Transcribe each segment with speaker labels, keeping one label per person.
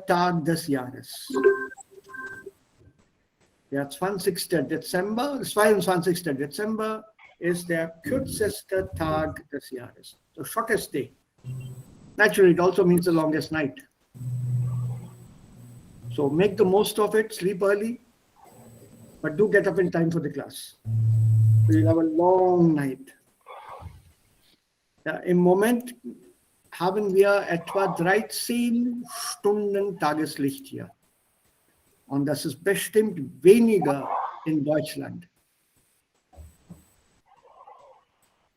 Speaker 1: Tag des Jahres. Der 20. Dezember, 22. Dezember ist der kürzeste Tag des Jahres. The shortest day. Naturally, it also means the longest night. So make the most of it, sleep early, but do get up in time for the class. We'll have a long night. Ja, im Moment haben wir etwa 13 Stunden Tageslicht hier. Und das ist bestimmt weniger in Deutschland.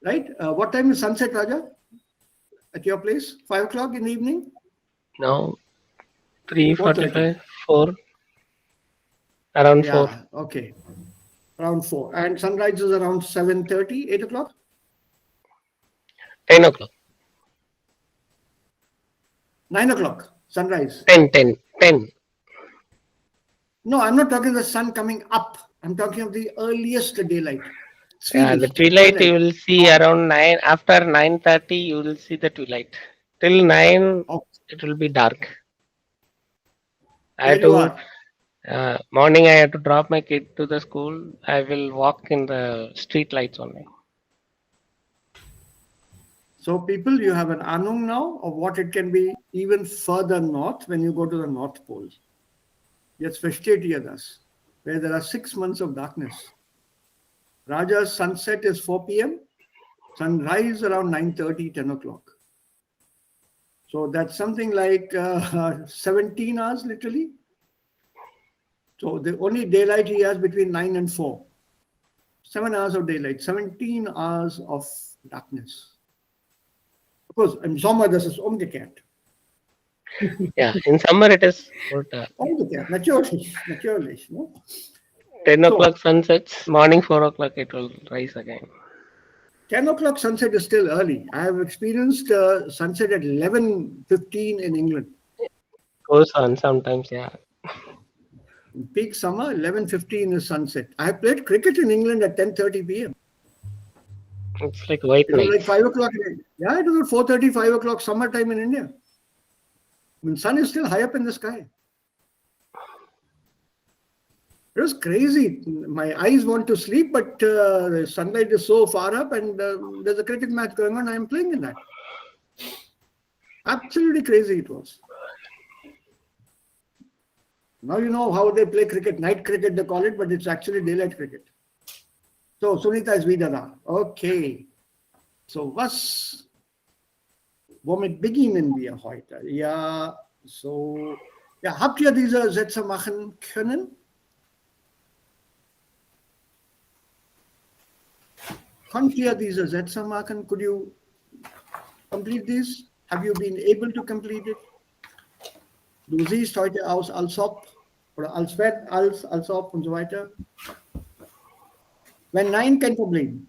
Speaker 1: Right? What time is sunset, Raja? At your place? 5 o'clock in the evening?
Speaker 2: No, 3:45, 4. Around 4.
Speaker 1: Yeah, okay. Around 4. And sunrise is around 7:30, 8 o'clock?
Speaker 2: 10 o'clock.
Speaker 1: 9 o'clock, sunrise.
Speaker 2: 10.
Speaker 1: No, I'm not talking the sun coming up. I'm talking of the earliest daylight.
Speaker 2: Yeah, the twilight you will see around 9. After 9:30, you will see the twilight. Till 9, it will be dark. I have to, morning I have to drop my kid to the school. I will walk in the street lights only.
Speaker 1: So people, you have an Ahnung now of what it can be even further north when you go to the North Pole. Jetzt versteht ihr das, where there are 6 months of darkness. Raja's sunset is 4 p.m., sunrise around 9:30, 10 o'clock. So that's something like 17 hours literally. So the only daylight he has between 9 and 4. 7 hours of daylight, 17 hours of darkness. Of course, im Sommer das ist umgekehrt.
Speaker 2: Yeah, in summer it is
Speaker 1: umgekehrt, natürlich. No?
Speaker 2: 10 o'clock sunsets, morning 4 o'clock it will rise again.
Speaker 1: 10 o'clock sunset is still early. I have experienced sunset at 11:15 in England.
Speaker 2: Goes on sometimes, yeah.
Speaker 1: In peak summer, 11:15 is sunset. I have played cricket in England at 10:30 p.m.
Speaker 2: It's like white
Speaker 1: It was
Speaker 2: night.
Speaker 1: like 5 o'clock. Yeah, it was at 4:30, 5 o'clock summertime in India. When sun is still high up in the sky. It was crazy. My eyes want to sleep, but the sunlight is so far up and there's a cricket match going on. I am playing in that. Absolutely crazy it was. Now you know how they play cricket. Night cricket they call it, but it's actually daylight cricket. So Sunita ist wieder da. Okay. So womit beginnen wir heute? Ja, so. Ja, habt ihr diese Sätze machen können? Konnt ihr diese Sätze machen? Could you complete this? Have you been able to complete it? Du siehst heute aus als ob oder als wenn, als ob und so weiter. Wenn nein, kein Problem.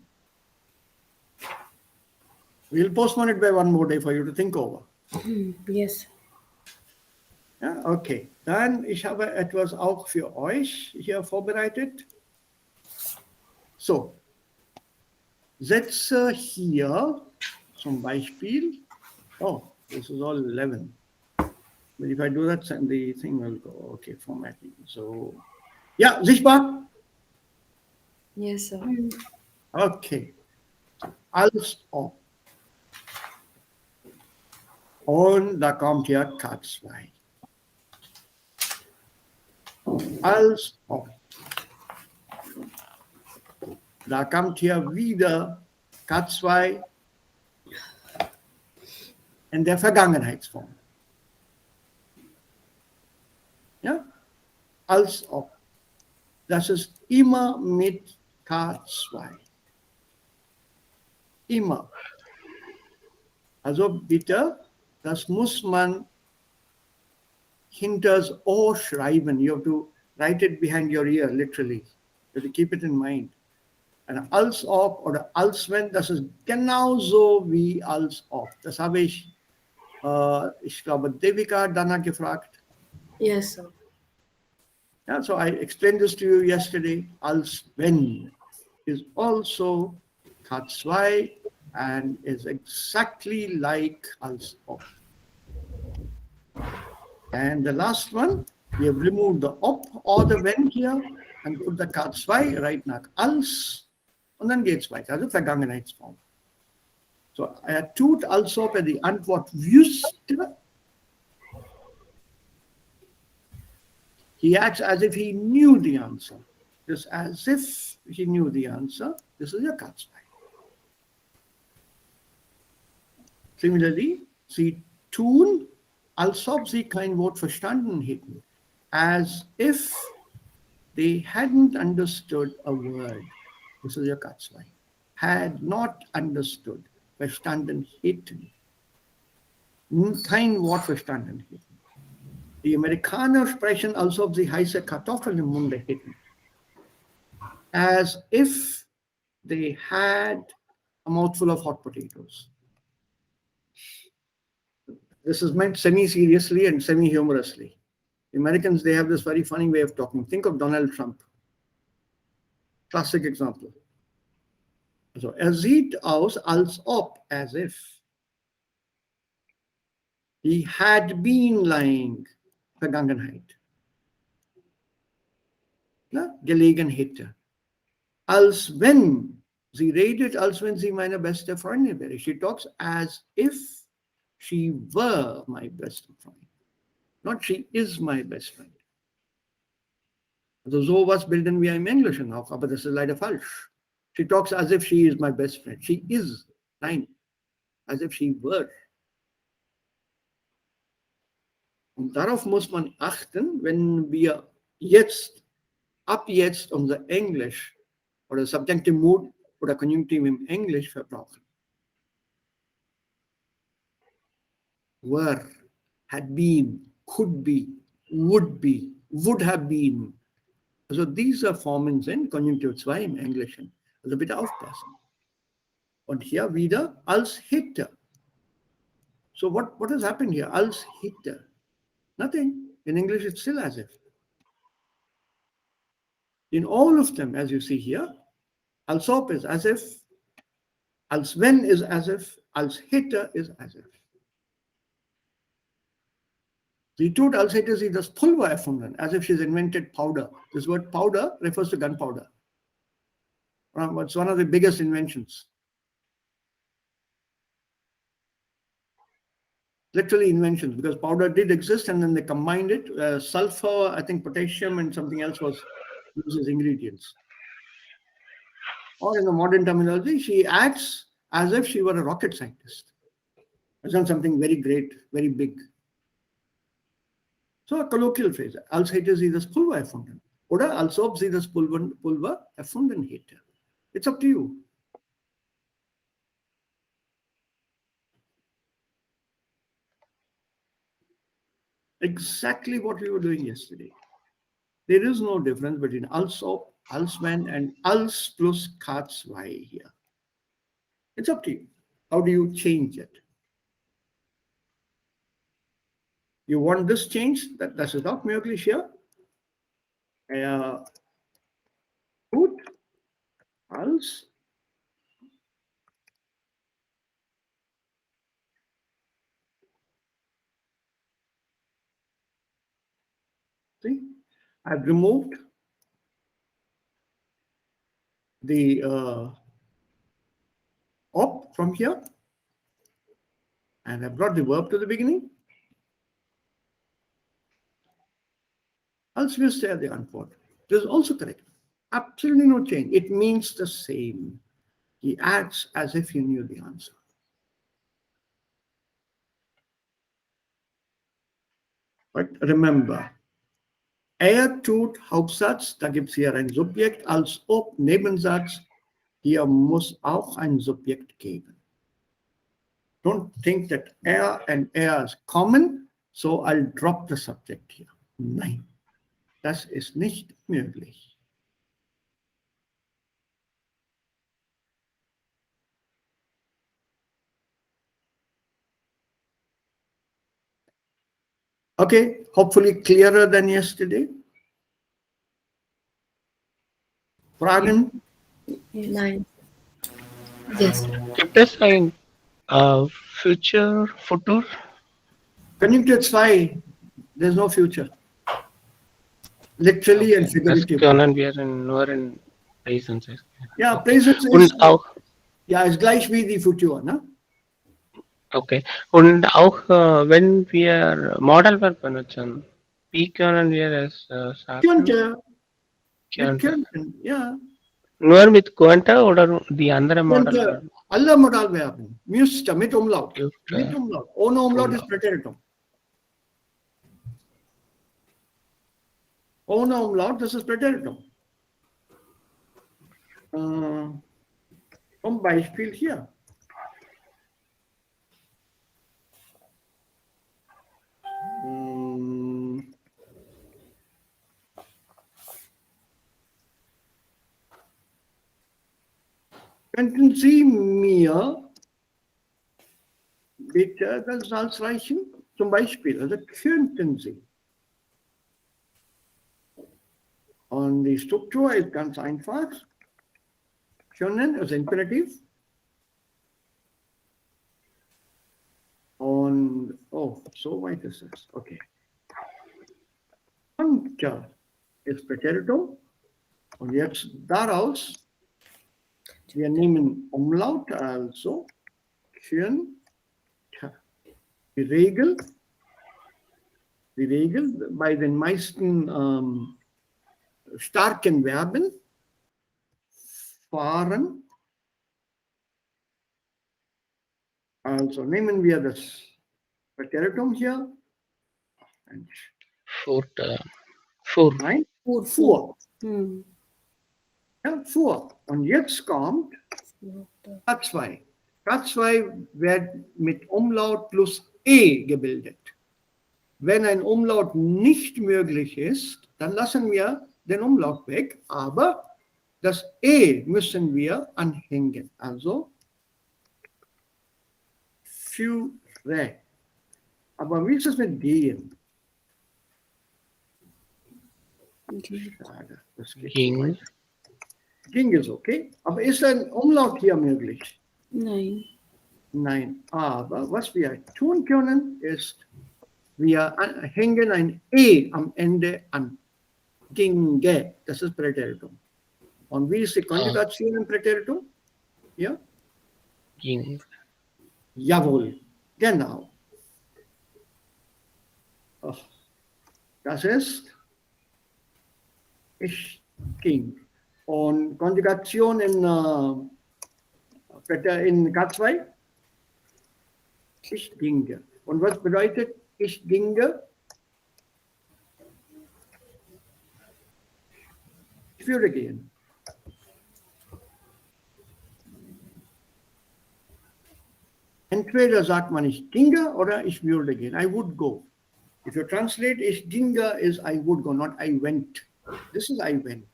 Speaker 1: We'll postpone it by one more day for you to think over.
Speaker 3: Yes.
Speaker 1: Ja, okay. Dann, ich habe etwas auch für euch hier vorbereitet. So. Sätze hier, zum Beispiel. Oh, this is all 11. But if I do that, the thing will go. Okay, formatting. So, ja, sichtbar?
Speaker 3: Yes, sir.
Speaker 1: Okay. Als ob. Und da kommt hier K2. Als ob. Da kommt hier wieder K2 in der Vergangenheitsform. Ja? Als ob. Das ist immer mit K2. Immer. Also bitte, das muss man hinters Ohr schreiben. You have to write it behind your ear, literally. You have to keep it in mind. Ein als ob oder als wenn, das ist genauso wie als ob. Das habe ich glaube, Devika hat danach gefragt.
Speaker 3: Yes, sir.
Speaker 1: Yeah, so I explained this to you yesterday. Als wenn is also K2 and is exactly like als ob. And the last one, we have removed the op or the wenn here and put the Kat 2 right nach als und dann geht's weiter, also Vergangenheitsform. So, er tut, als ob er die Antwort wüsste. He acts as if he knew the answer. Just as if he knew the answer. This is your Kat 2. Similarly, sie tun, als ob sie kein Wort verstanden hätten. As if they hadn't understood a word. This is your Kat 2. Had not understood. Verstanden hätten. Kein Wort verstanden hätten. Die Amerikaner sprechen, als ob sie heiße Kartoffeln im Munde hätten. As if they had a mouthful of hot potatoes. This is meant semi-seriously and semi-humorously. The Americans, they have this very funny way of talking. Think of Donald Trump. Classic example. So, er sieht aus, als ob, as if. He had been lying. Vergangenheit. Na, gelegen hätte. Als wenn, sie redet, als wenn sie meine beste Freundin wäre. She talks as if she were my best friend. Not she is my best friend. Also sowas bilden wir im Englischen auch, aber das ist leider falsch. She talks as if she is my best friend. She is. Nein. As if she were. Und darauf muss man achten, wenn wir ab jetzt unser Englisch oder Subjunctive Mood oder Konjunktiv im Englisch verbrauchen. Were, had been, could be, would have been. Also diese Formen sind Konjunktiv 2 im Englischen. Also bitte aufpassen. Und hier wieder als hätte. So what has happened here? Als hätte. Nothing. In English, it's still as if. In all of them, as you see here, als ob is as if, als wenn is as if, als hätte is as if. Sie tut, als hätte sie das Pulver erfunden, as if she's invented powder. This word powder refers to gunpowder. It's one of the biggest inventions. Literally inventions, because powder did exist and then they combined it. Sulfur, I think potassium and something else was used as ingredients. Or in the modern terminology, she acts as if she were a rocket scientist. Has done something very great, very big. So a colloquial phrase, als hätte sie das Pulver erfunden. Oder als ob sie das Pulver erfunden hätte. It's up to you. Exactly what we were doing yesterday. There is no difference between als ob, als wenn, and als plus Kat 2 here. It's up to you. How do you change it? You want this change? Das ist auch möglich hier. Gut, als. See, I've removed the op from here, and I've brought the verb to the beginning. Als wüsste er die Antwort. This is also correct. Absolutely no change. It means the same. He acts as if he knew the answer. But remember, er tut Hauptsatz, da gibt es hier ein Subjekt, als ob Nebensatz, hier muss auch ein Subjekt geben. Don't think that er and er is common, so I'll drop the subject here. Nein, das ist nicht möglich. Okay, hopefully clearer than yesterday. Fragen?
Speaker 3: Nein. Yes.
Speaker 2: Gibt es ein Future?
Speaker 1: Konjunktiv 2 There's no future. Literally and
Speaker 2: Das
Speaker 1: figuratively.
Speaker 2: können wir nur in Präsenz.
Speaker 1: Ja,
Speaker 2: Okay.
Speaker 1: Präsenz
Speaker 2: Und
Speaker 1: ist,
Speaker 2: auch,
Speaker 1: ja, ist gleich wie die Futur, ne?
Speaker 2: okay. Und auch wenn wir Modalverb benutzen, wie können wir es sagen?
Speaker 1: Könnte, mit
Speaker 2: Könnte.
Speaker 1: könnten, ja.
Speaker 2: Nur mit könnte oder die andere
Speaker 1: Könnte,
Speaker 2: Modalverb?
Speaker 1: alle Modalverben. Müsste, mit Umlaut.
Speaker 2: Dürfte.
Speaker 1: Mit Umlaut. Ohne Umlaut ist
Speaker 2: Umlaut.
Speaker 1: Präteritum. Ohne Umlaut, das ist Präteritum. Zum Beispiel hier. Könnten Sie mir bitte das Salz reichen? Zum Beispiel, also könnten Sie. Und die Struktur ist ganz einfach. Können ist Imperativ. Und, oh, so weit ist es. Okay. Könnte ist Präteritum. Und jetzt daraus, wir nehmen Umlaut, also könnte. Die Regel bei den meisten starken Verben fahren. Also nehmen wir das Präteritum hier.
Speaker 2: Fuhr.
Speaker 1: Nein,
Speaker 3: Fuhr.
Speaker 1: fuhr.
Speaker 3: Hm.
Speaker 1: Ja, fuhr. Und jetzt kommt K2. K2 wird mit Umlaut plus E gebildet. Wenn ein Umlaut nicht möglich ist, dann lassen wir den Umlaut weg, aber das E müssen wir anhängen. Also führe. Aber wie ist es mit gehen? Schade, das geht
Speaker 2: Ging.
Speaker 1: so weit. Ging es okay, aber ist ein Umlaut hier möglich?
Speaker 3: Nein.
Speaker 1: Nein, aber was wir tun können, ist, wir hängen ein E am Ende an. Ginge, das ist Präteritum. Und wie ist die Konjugation im Präteritum? Ja?
Speaker 2: Ging.
Speaker 1: Jawohl, genau. Oh, das ist ich ging. Und Konjugation in K2? Ich ginge. Und was bedeutet ich ginge? Ich würde gehen. Entweder sagt man ich ginge oder ich würde gehen. I would go. If you translate ich ginge is I would go, not I went. This is I went.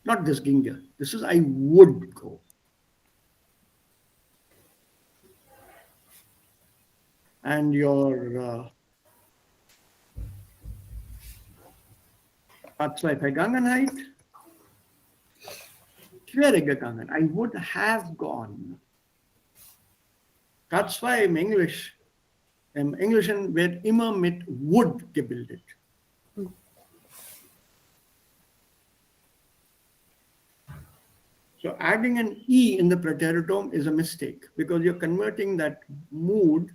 Speaker 1: Not this ginge. This is I would go. And your K2 Vergangenheit. Ich wäre gegangen. I would have gone. K2 im Englischen wird immer mit would gebildet. So adding an E in the preteritum is a mistake because you're converting that mood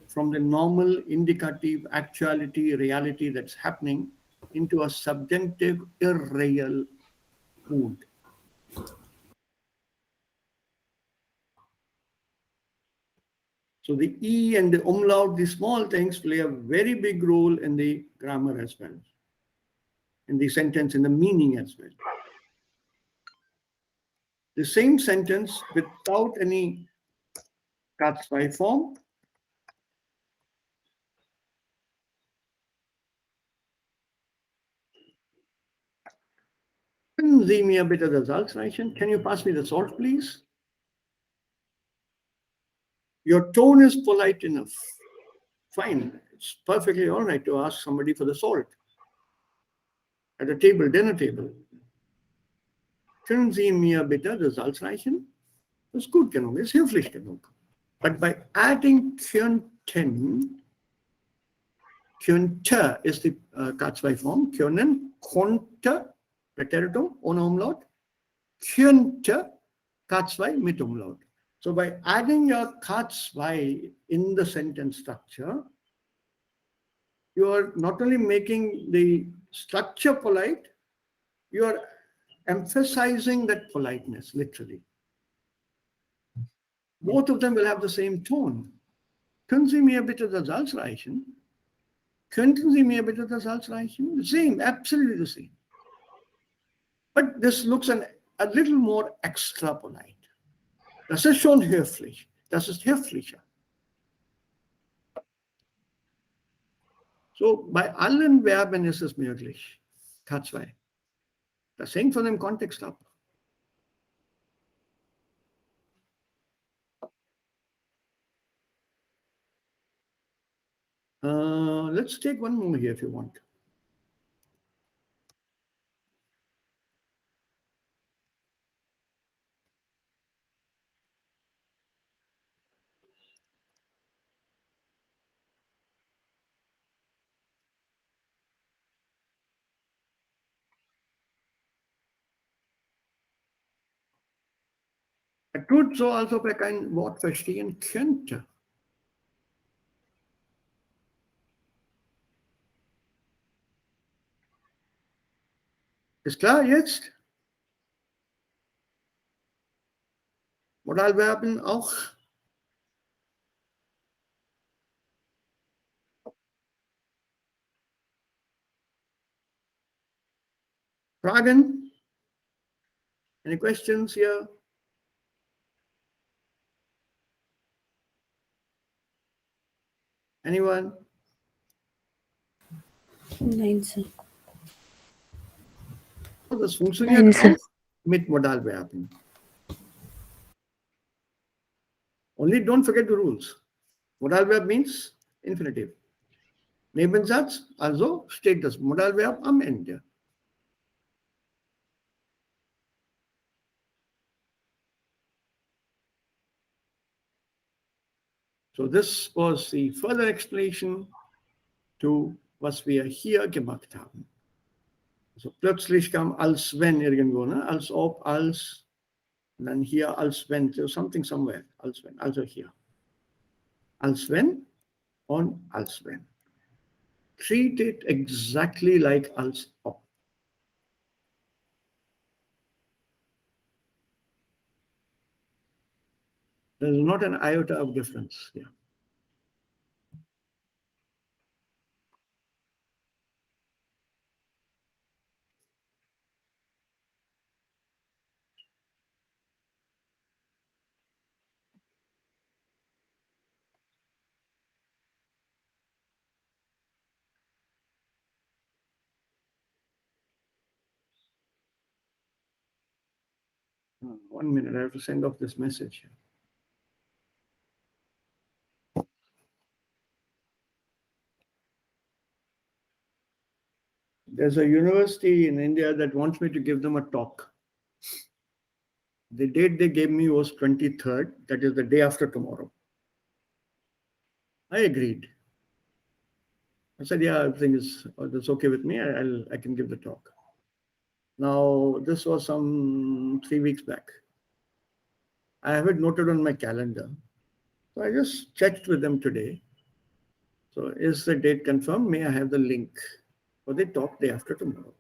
Speaker 1: from the normal indicative actuality, reality that's happening into a subjunctive, irreal mood. So the E and the umlaut, the small things play a very big role in the grammar as well, in the sentence, in the meaning as well. The same sentence without any K2 form. Können Sie mir bitte das Salz reichen? Can you pass me the salt, please? Your tone is polite enough. Fine. It's perfectly all right to ask somebody for the salt at a table, dinner table. Können Sie mir bitte das Salz reichen? Das ist gut genug, ist höflich genug. But by adding 10. Könnte is the K2 form. Können, konnte, Präteritum ohne Umlaut. Könnte, K2 mit Umlaut. So by adding your K2 in the sentence structure, you are not only making the structure polite, you are emphasizing that politeness, literally. Both of them will have the same tone. Können Sie mir bitte das Salz reichen? Könnten Sie mir bitte das Salz reichen? The same, absolutely the same. But this looks a little more extra polite. Das ist schon höflich. Das ist höflicher. So, bei allen Verben ist es möglich. K2. Das hängt von dem Kontext ab. Let's take one more here if you want. Er tut so, als ob er kein Wort verstehen könnte. Ist klar jetzt? Modalverben auch. Fragen? Any questions here? Anyone?
Speaker 3: Nein, Sir.
Speaker 1: Das funktioniert
Speaker 3: Nein, Sir.
Speaker 1: auch mit Modalverben. Only don't forget the rules. Modalverb means infinitive. Nebensatz, also steht das Modalverb am Ende. So this was the further explanation to was wir hier gemacht haben. Also plötzlich kam als wenn irgendwo, ne? Als ob, als, und dann hier als wenn, so something somewhere, als wenn, also hier. Als wenn und als wenn. Treat it exactly like als ob. There's not an iota of difference here. One minute, I have to send off this message. There's a university in India that wants me to give them a talk. The date they gave me was 23rd, that is the day after tomorrow. I agreed. I said, yeah, everything is that's okay with me. I can give the talk. Now, this was some 3 weeks back. I have it noted on my calendar. So I just checked with them today. So is the date confirmed? May I have the link for the talk day after tomorrow?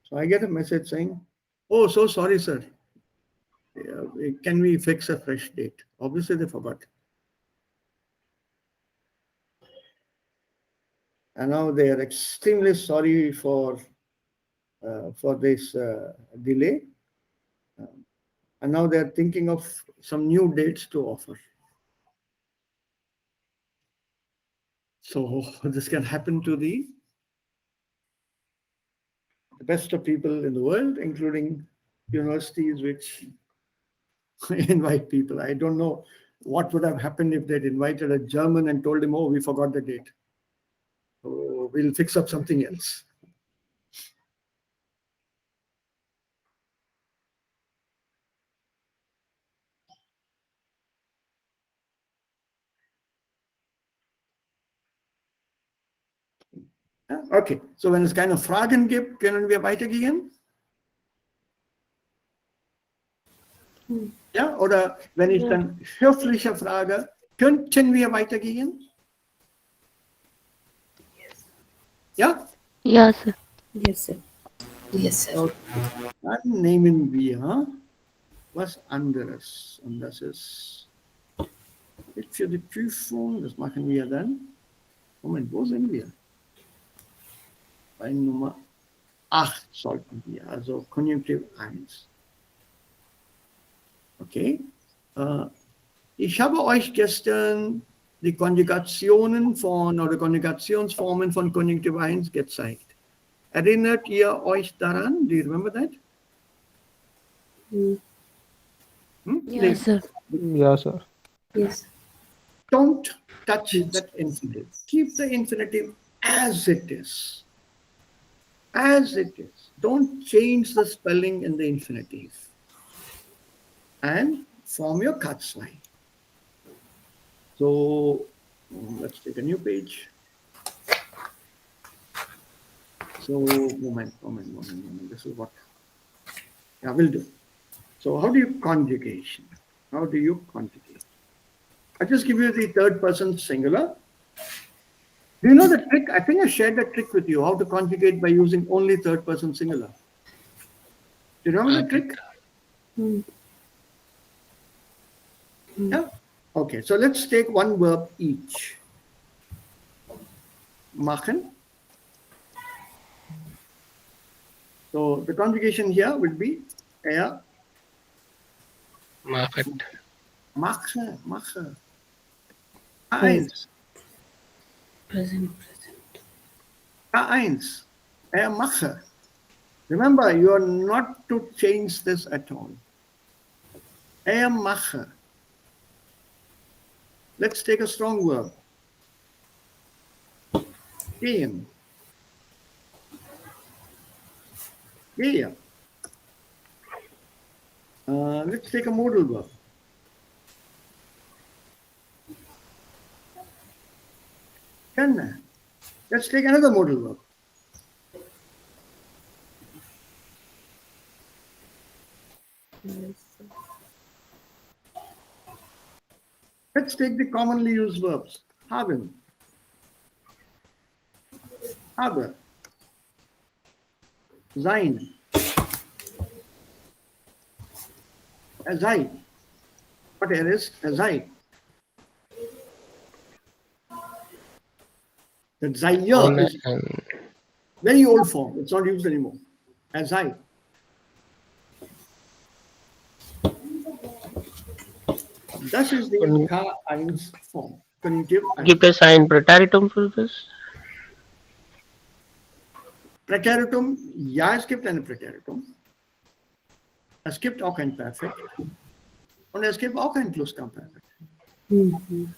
Speaker 1: So I get a message saying, oh, so sorry, sir. Can we fix a fresh date? Obviously, they forgot. And now they are extremely sorry for this delay. And now they are thinking of some new dates to offer. So this can happen to the best of people in the world, including universities which invite people. I don't know what would have happened if they'd invited a German and told him, oh, we forgot the date. So we'll fix up something else. Ja, okay, so wenn es keine Fragen gibt, können wir weitergehen. Ja, oder wenn ich dann höflicher frage, könnten wir weitergehen? Ja?
Speaker 4: Ja, Sir.
Speaker 3: Yes, sir. Yes, sir.
Speaker 1: Okay. Dann nehmen wir was anderes. Und das ist für die Prüfung, das machen wir dann. Moment, wo sind wir? Bei Nummer 8 sollten wir, also Konjunktiv 1. Okay. Ich habe euch gestern die Konjugationen oder Konjugationsformen von Konjunktiv 1 gezeigt. Erinnert ihr euch daran? Do you remember that?
Speaker 3: Mm.
Speaker 4: Ja, Sir.
Speaker 5: Yeah, sir.
Speaker 3: Yes.
Speaker 1: Don't touch that infinitive. Keep the infinitive as it is. As it is. Don't change the spelling in the infinitive. And form your Katzwei. So let's take a new page. So moment. This is what I will do. So how do you conjugation? How do you conjugate? I just give you the third person singular. Do you know the trick? I think I shared that trick with you, how to conjugate by using only third person singular. Do you remember the trick?
Speaker 3: Mm.
Speaker 1: Yeah. Okay, so let's take one verb each. Machen. So the conjugation here will be
Speaker 2: Market.
Speaker 1: mache. Eins.
Speaker 3: Present.
Speaker 1: Eins. Mache. Remember, you are not to change this at all. Mache. Let's take a strong verb. Gehen. Gehe. Let's take a modal verb. Kenne. Let's take another modal verb. Let's take the commonly used verbs. Haben. Habe. Sein. Sei. What here is sei? That sei is very old form. It's not used anymore. Sei. Das ist die K1 Form. Konjunktiv 1.
Speaker 2: Gibt es ein Präteritum für das?
Speaker 1: Präteritum, ja, es gibt ein Präteritum. Es gibt auch ein Perfekt. Und es gibt auch ein Plusquamperfekt.
Speaker 3: Mm-hmm.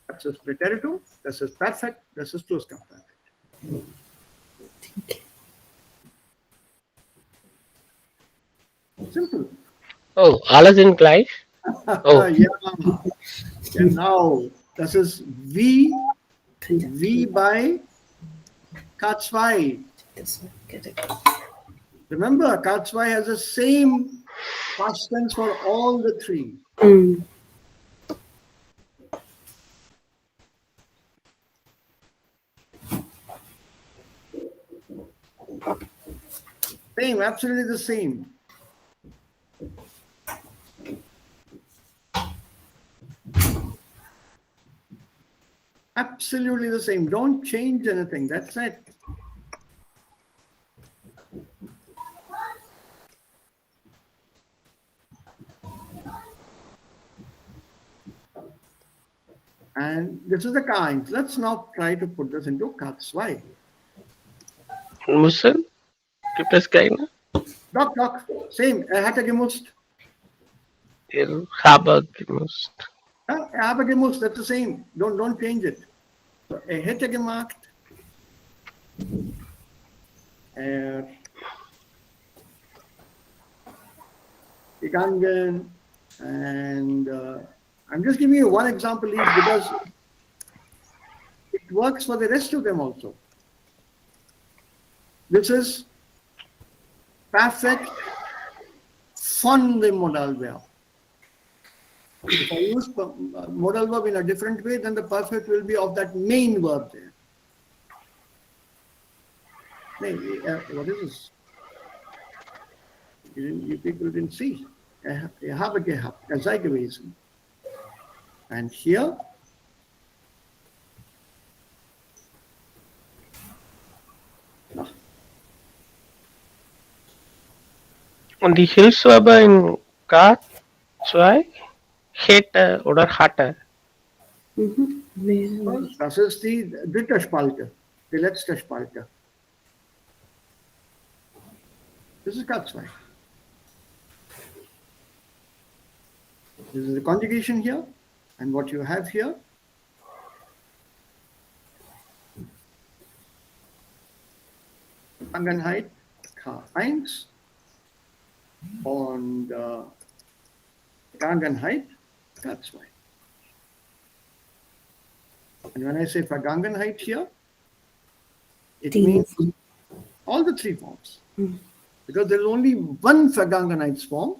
Speaker 1: Das ist Präteritum, das ist Perfekt, das ist Plusquamperfekt. Simple.
Speaker 2: Oh, alle sind gleich? Oh.
Speaker 1: Ja, genau. Das ist wie bei K2. Remember, K2 has the same past tense for all the three.
Speaker 3: Mm.
Speaker 1: Same, absolutely the same. Absolutely the same. Don't change anything. That's it. And this is the kind. Let's now try to put this into K2.
Speaker 2: Müssen? Gibt es keine?
Speaker 1: Doc. Same. Hätte gemusst.
Speaker 2: Habe gemusst.
Speaker 1: Habe gemusst. That's the same. Don't change it. So, hätte gemacht. Gegangen. And I'm just giving you one example each because it works for the rest of them also. This is perfect von the modal verb. If I use modal verb in a different way, then the perfect will be of that main verb there. What is this? You people didn't see. You have a gehabt, a sei gewesen. And here,
Speaker 2: Und die Hilfsverben in K2 hätte oder hatte.
Speaker 1: das ist die dritte Spalte, die letzte Spalte. Das ist K2. This is the conjugation here, and what you have here. Vergangenheit K1 und Vergangenheit K2. And when I say Vergangenheit here, it means all the three forms. Because there is only one Vergangenheitsform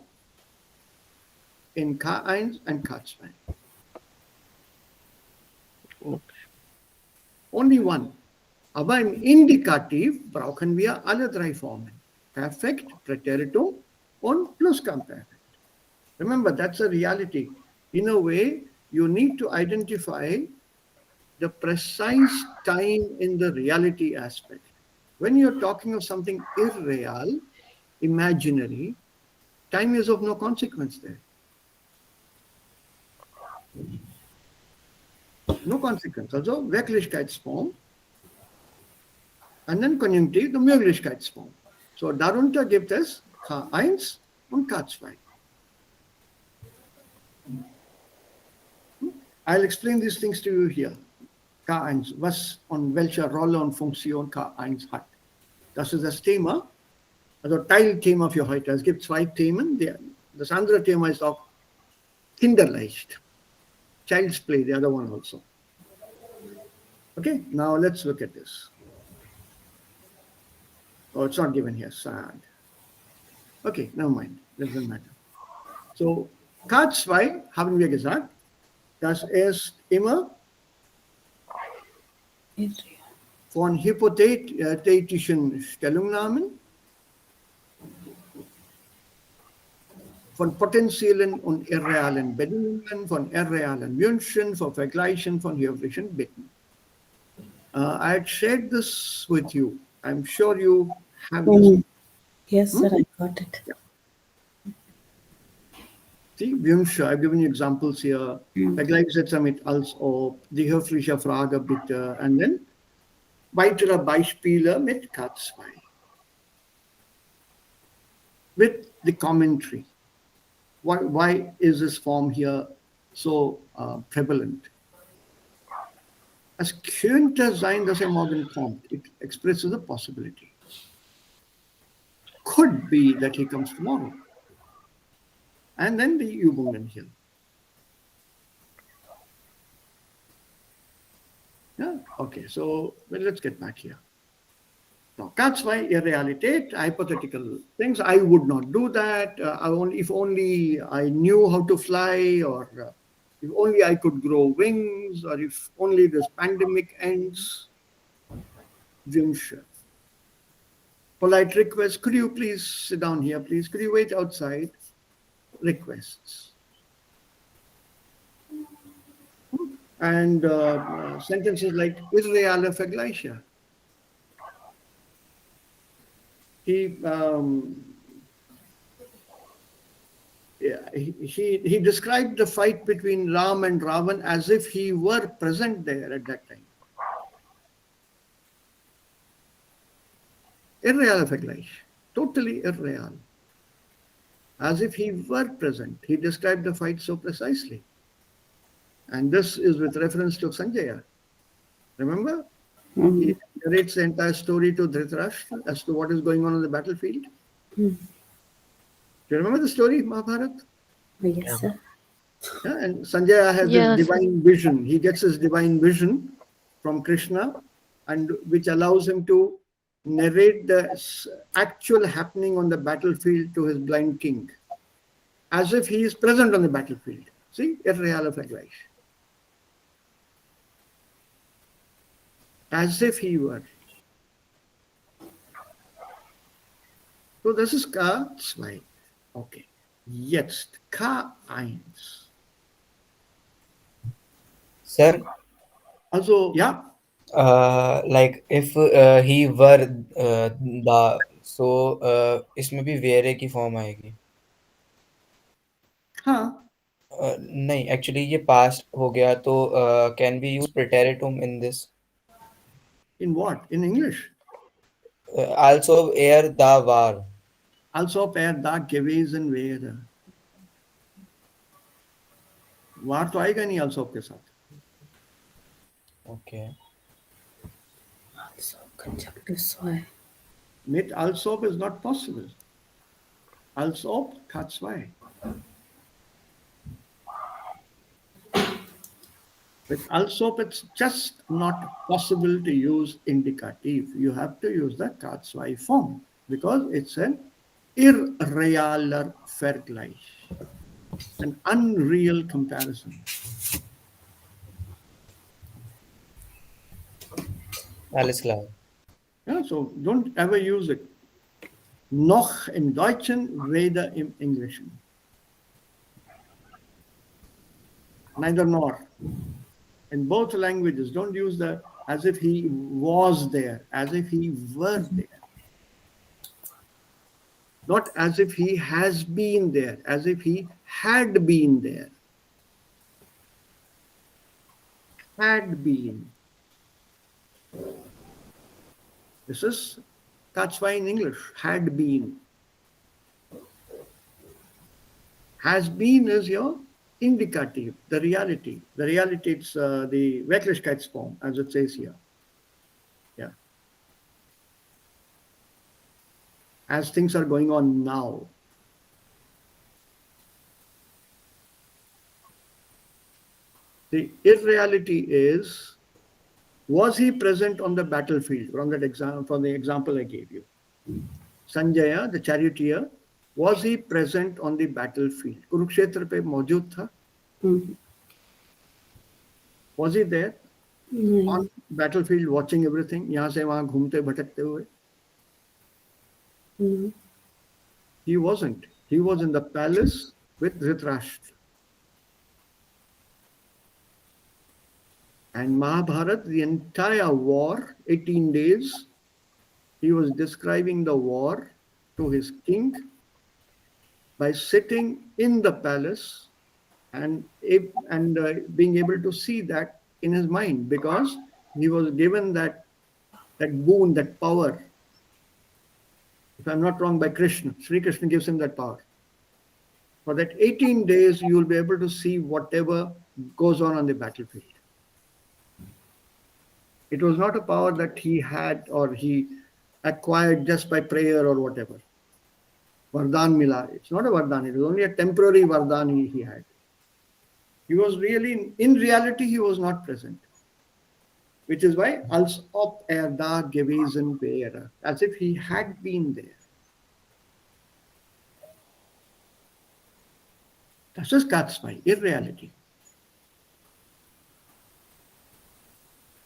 Speaker 1: in K1 and K2.
Speaker 2: Okay.
Speaker 1: Only one. Aber im Indikativ brauchen wir alle drei Formen. Perfekt, Präteritum und Plusquamperfekt. Remember, that's a reality. In a way, you need to identify the precise time in the reality aspect. When you're talking of something irreal, imaginary, time is of no consequence there. No consequence. Also Wirklichkeitsform und dann Konjunktiv, die Möglichkeitsform. So darunter gibt es K1 und K2. I'll explain these things to you here. K1, was und welche Rolle und Funktion K1 hat. Das ist das Thema, also Teilthema für heute. Es gibt zwei Themen. Das andere Thema ist auch Kinderleicht. Child's play, the other one also. Okay, now let's look at this. Oh, it's not given here, sad. Okay, never mind, doesn't matter. So, K2 haben wir gesagt, das ist immer von hypothetischen Stellungnahmen, von potenziellen und irrealen Bedingungen, von irrealen Wünschen, von Vergleichen, von höflichen Bitten. I had shared this with you. I'm sure you have this.
Speaker 3: Yes, sir, I got it.
Speaker 1: Yeah. See, Wünsche, I've given you examples here. Vergleichssätze mit als ob, die höfliche Frage bitte, and then weitere Beispiele mit K2. With the commentary. Why is this form here so prevalent? Es könnte sein, dass morgen kommt. It expresses a possibility. Could be that he comes tomorrow. And then the Übungen here. Yeah, okay, so let's get back here. Now, K2, Irrealität, hypothetical things. I would not do that. If only I knew how to fly, or if only I could grow wings, or if only this pandemic ends. Wünsche. Polite request, could you please sit down here, please? Could you wait outside? Requests. And sentences like, irreale Vergleiche. He described the fight between Ram and Ravan as if he were present there at that time. Irreal Vergleich, totally irreal. As if he were present. He described the fight so precisely. And this is with reference to Sanjaya. Remember? He narrates the entire story to Dhritarashtra as to what is going on the battlefield. Do you remember the story, Mahabharata?
Speaker 3: Yes, sir.
Speaker 1: Yeah, and Sanjaya has this
Speaker 4: Yes, sir.
Speaker 1: divine vision. He gets his divine vision from Krishna, and which allows him to narrate the actual happening on the battlefield to his blind king, as if he is present on the battlefield. See, a real vergleich. As if he were. So das ist K2. Okay. Jetzt K1.
Speaker 5: Sir,
Speaker 1: Also, ja,
Speaker 5: like if he were the, so इसमें भी वेरे की form आएगी.
Speaker 1: हाँ.
Speaker 5: नहीं, actually ये past हो गया, तो can we use preteritum in this?
Speaker 1: In what? In English?
Speaker 5: Also da war.
Speaker 1: Also per da gewesen wäre. वार तो आएगा नहीं also के साथ.
Speaker 5: Okay.
Speaker 3: Also, conjunctive zwei.
Speaker 1: Mit also is not possible. Also K2. With also it's just not possible to use indicative. You have to use the K2 form because it's an irrealer Vergleich, an unreal comparison.
Speaker 5: Alles klar.
Speaker 1: Yeah, so don't ever use it. Noch im Deutschen, weder im Englischen. Neither nor. In both languages, don't use the as if he was there, as if he were there. Not as if he has been there, as if he had been there. Had been. That's why in English, had been. Has been is your indicative, the reality. The reality, it's the Wirklichkeitsform, as it says here. Yeah. As things are going on now. The irreality is, was he present on the battlefield? From the example I gave you. Sanjaya, the charioteer, was he present on the battlefield? Kurukshetra pe maujud tha? Was he there on battlefield watching everything? यहाँ से वहाँ घूमते भटकते हुए? He wasn't. He was in the palace with Dhritarashtra. And Mahabharata, the entire war, 18 days, he was describing the war to his king by sitting in the palace and being able to see that in his mind, because he was given that boon, that power. If I'm not wrong, by Krishna. Sri Krishna gives him that power. For that 18 days, you will be able to see whatever goes on the battlefield. It was not a power that he had or he acquired just by prayer or whatever. Vardhan Mila. It's not a Vardhan. It was only a temporary Vardhan he had. He was really, in reality, he was not present. Which is why, als ob da gewesen wäre. As if he had been there. Das ist K2, irreality.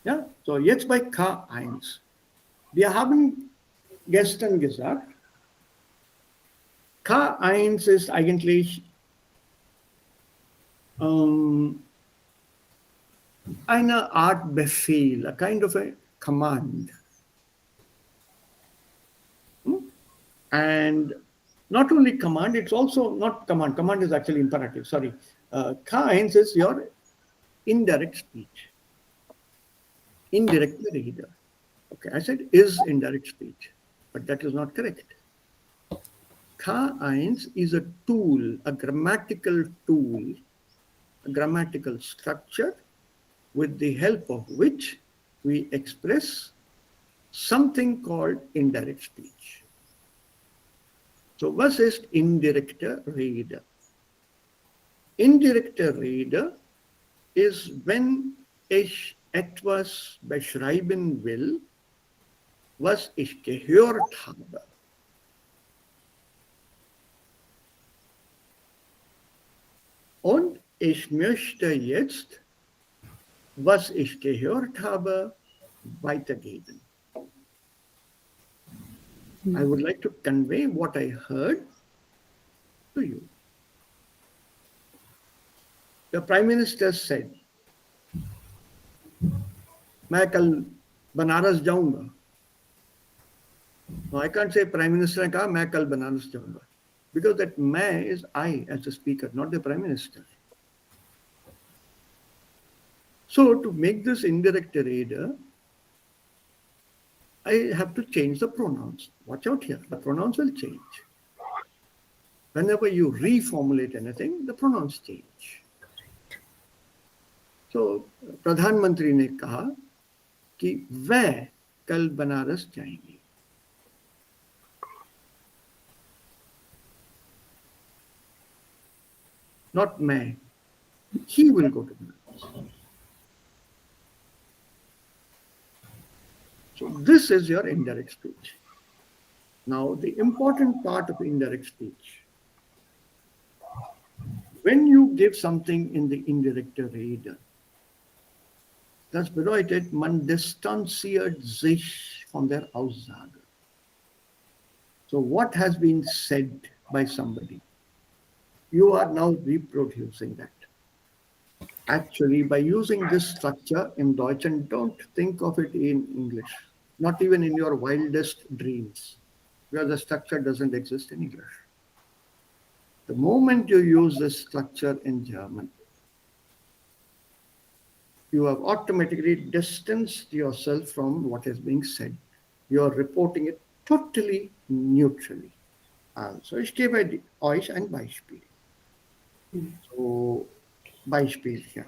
Speaker 1: Ja, so jetzt bei K1. Wir haben gestern gesagt, K1 ist eigentlich eine Art Befehl, a kind of a command. And not only command, it's also not command. Command is actually imperative, sorry. K1 is your indirect speech. Indirect reader. Okay, I said is indirect speech, but that is not correct. K1 is a tool, a grammatical tool, a grammatical structure with the help of which we express something called indirect speech. So, was ist indirekte Rede? Indirekte Rede ist, wenn ich etwas beschreiben will, was ich gehört habe. Und ich möchte jetzt, was ich gehört habe, weitergeben. I would like to convey what I heard to you. The Prime Minister said, मैं कल बनारस जाऊंगा. No, I can't say Prime Minister ने कहा मैं कल बनारस जाऊंगा. Because that मैं is I as a speaker, not the Prime Minister. So to make this indirect raider, I have to change the pronouns. Watch out here, the pronouns will change. Whenever you reformulate anything, the pronouns change. So प्रधानमंत्री ने कहा कि वह कल बनारस जाएंगे. Not मैं. He will go to Banaras. So this is your indirect speech. Now the important part of indirect speech. When you give something in the indirekte Rede, das bedeutet, man distanziert sich von der Aussage. So what has been said by somebody, you are now reproducing that. Actually, by using this structure in Deutsch, and don't think of it in English, not even in your wildest dreams, because the structure doesn't exist in English. The moment you use this structure in German, you have automatically distanced yourself from what is being said. You are reporting it totally neutrally. Also, ich gebe euch ein Beispiel. So, Beispiel hier.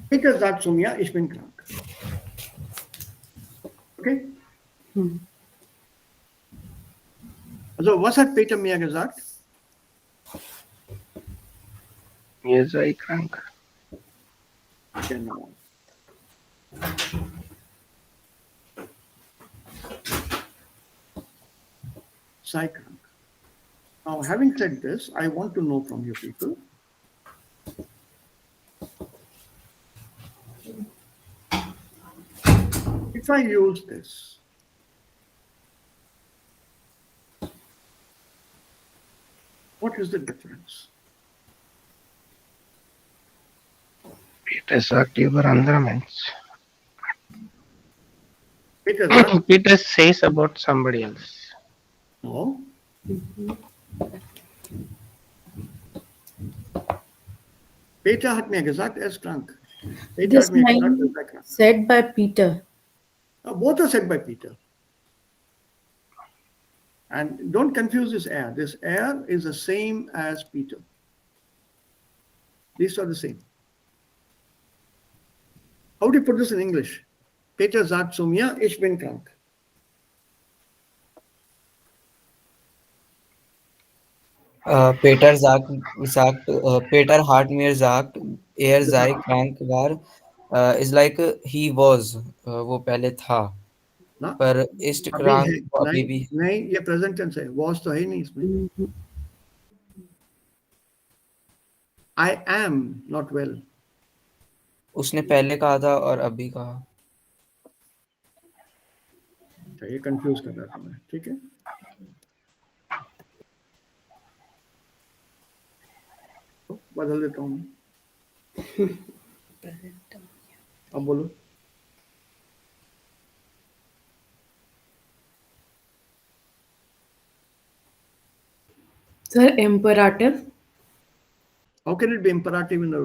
Speaker 1: Peter sagt zu mir, ich bin krank. Okay? Also, was hat Peter mir gesagt?
Speaker 2: Mir sei krank.
Speaker 1: Genau. Sei krank. Now, having said this, I want to know from you people, if I use this, what is the difference?
Speaker 2: Peter sagt über andere Mensch.
Speaker 1: Peter sagt,
Speaker 2: Peter says about somebody else.
Speaker 1: no. Peter hat mir gesagt, er ist krank. Peter
Speaker 3: This
Speaker 1: hat mir gesagt, er
Speaker 3: line
Speaker 1: sei krank.
Speaker 3: said by Peter.
Speaker 1: Both are said by Peter. And don't confuse this air. This air is the same as Peter. These are the same. How do you put this in English? Peter sagt zu mir, ich bin krank.
Speaker 5: Peter hat mir gesagt, sei krank war, is like he was, वो पहले था,
Speaker 1: ना?
Speaker 5: पर ist
Speaker 1: अभी
Speaker 5: krank
Speaker 1: है
Speaker 5: वो अभी
Speaker 1: नहीं
Speaker 5: भी.
Speaker 1: नहीं, ये प्रेजेंट टेंस है, was तो है नहीं इसमें. I am not well.
Speaker 5: उसने पहले कहा था और अभी कहा.
Speaker 1: ये कंफ्यूज कर रहा था मैं, ठीक है. तो बदल देता हूँ मैं. अब बोलो.
Speaker 3: Sir, imperative.
Speaker 1: How can it be imperative in a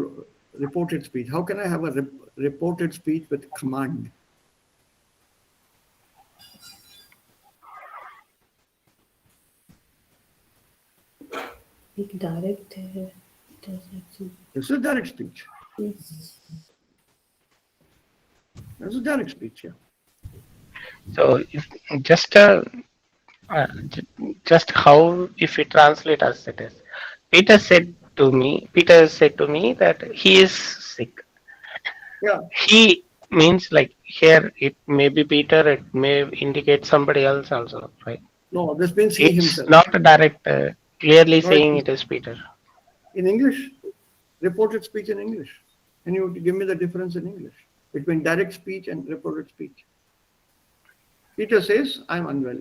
Speaker 1: reported speech? How can I have a reported speech with command?
Speaker 3: एक direct है.
Speaker 1: This is direct speech. This is direct speech, yeah.
Speaker 2: So if just just how if we translate as it is, Peter said to me that he is sick.
Speaker 1: Yeah.
Speaker 2: He means like here it may be Peter, it may indicate somebody else also, right?
Speaker 1: No, this means he
Speaker 2: It's
Speaker 1: himself.
Speaker 2: not a direct, clearly
Speaker 1: No,
Speaker 2: saying it is Peter.
Speaker 1: in English, reported speech in English. Can you give me the difference in English between direct speech and reported speech? Peter says, I'm unwell.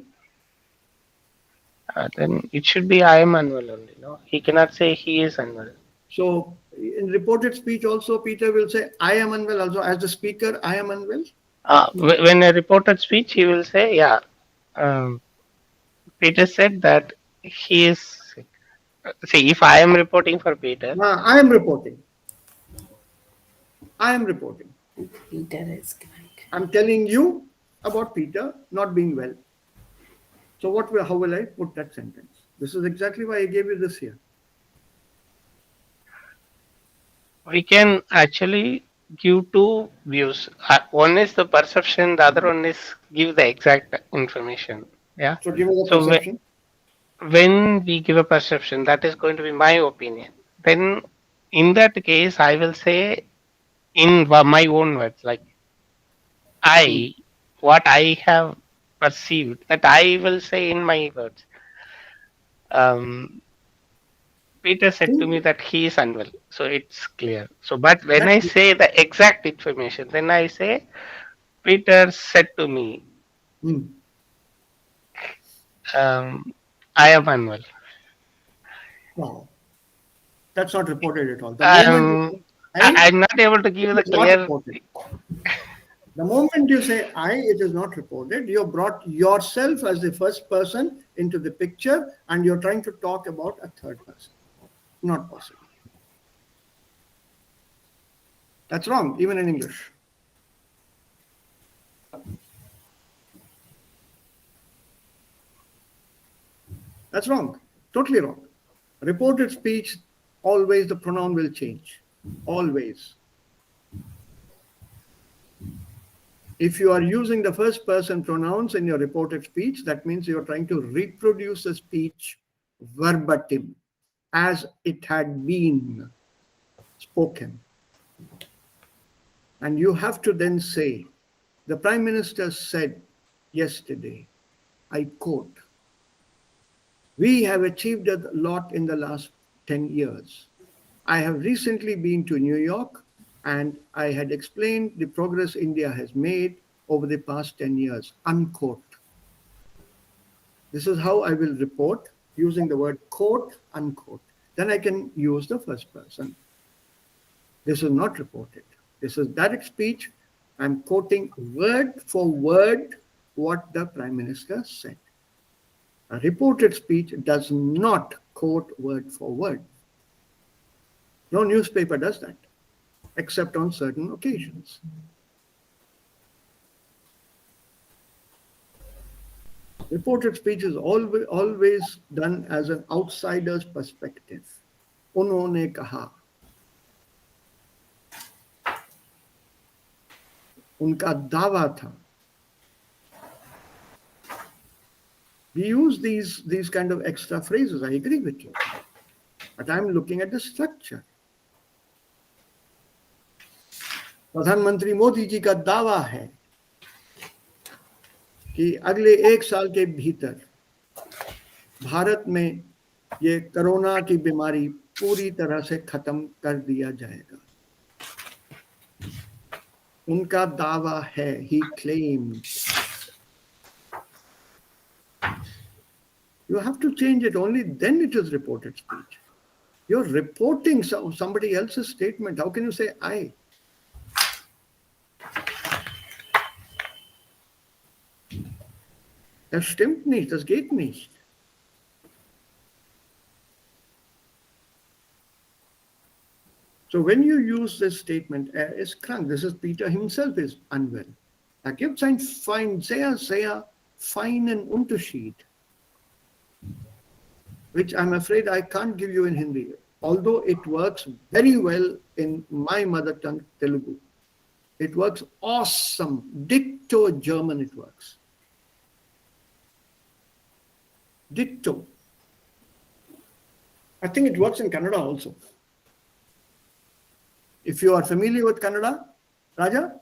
Speaker 2: Then it should be I am unwell only. No, he cannot say he is unwell.
Speaker 1: So in reported speech also, Peter will say, I am unwell also. As the speaker, I am unwell.
Speaker 2: When a reported speech, he will say, yeah. Peter said that he is sick. See, if I am reporting for Peter,
Speaker 1: I am reporting. I am reporting.
Speaker 3: Peter is crank.
Speaker 1: I'm telling you about Peter not being well. So how will I put that sentence? This is exactly why I gave you this here.
Speaker 2: we can actually give two views. One is the perception, the other one is give the exact information. Yeah.
Speaker 1: So give me the
Speaker 2: So
Speaker 1: perception.
Speaker 2: when we give a perception, that is going to be my opinion. Then in that case, I will say in my own words, like what I have perceived, that I will say in my words. Peter said to me that he is unwell, so it's clear. So, but when I say the exact information, then I say Peter said to me, I am unwell.
Speaker 1: Wow. That's not reported at all.
Speaker 2: I'm not able to give the clear.
Speaker 1: The moment you say I, it is not reported. You brought yourself as the first person into the picture and you're trying to talk about a third person. Not possible. That's wrong, even in English. That's wrong. Totally wrong. Reported speech, always the pronoun will change. Always. If you are using the first person pronouns in your reported speech, that means you're trying to reproduce the speech verbatim as it had been spoken. And you have to then say, the Prime Minister said yesterday, I quote, we have achieved a lot in the last 10 years. I have recently been to New York and I had explained the progress India has made over the past 10 years, unquote. This is how I will report using the word quote, unquote. Then I can use the first person. This is not reported. This is direct speech. I'm quoting word for word what the Prime Minister said. A reported speech does not quote word for word. No newspaper does that, except on certain occasions. Reported speech is always done as an outsider's perspective. Unhone kaha. Unka dawa tha. We use these kind of extra phrases. I agree with you. But I'm looking at the structure. प्रधानमंत्री मोदी जी का दावा है कि अगले 1 साल के भीतर भारत में ये कोरोना की बीमारी पूरी तरह से खत्म कर दिया जाएगा. उनका दावा है, he claimed. You have to change it, only then it is reported speech. You're reporting somebody else's statement. How can you say I? Das stimmt nicht, das geht nicht. So when you use this statement, er ist krank, this is Peter himself is unwell. Da gibt es einen sehr, sehr feinen Unterschied, which I'm afraid I can't give you in Hindi. although it works very well in my mother tongue, Telugu. It works awesome. Ditto German it works. Ditto. I think it works in Kannada also. If you are familiar with Kannada, Raja?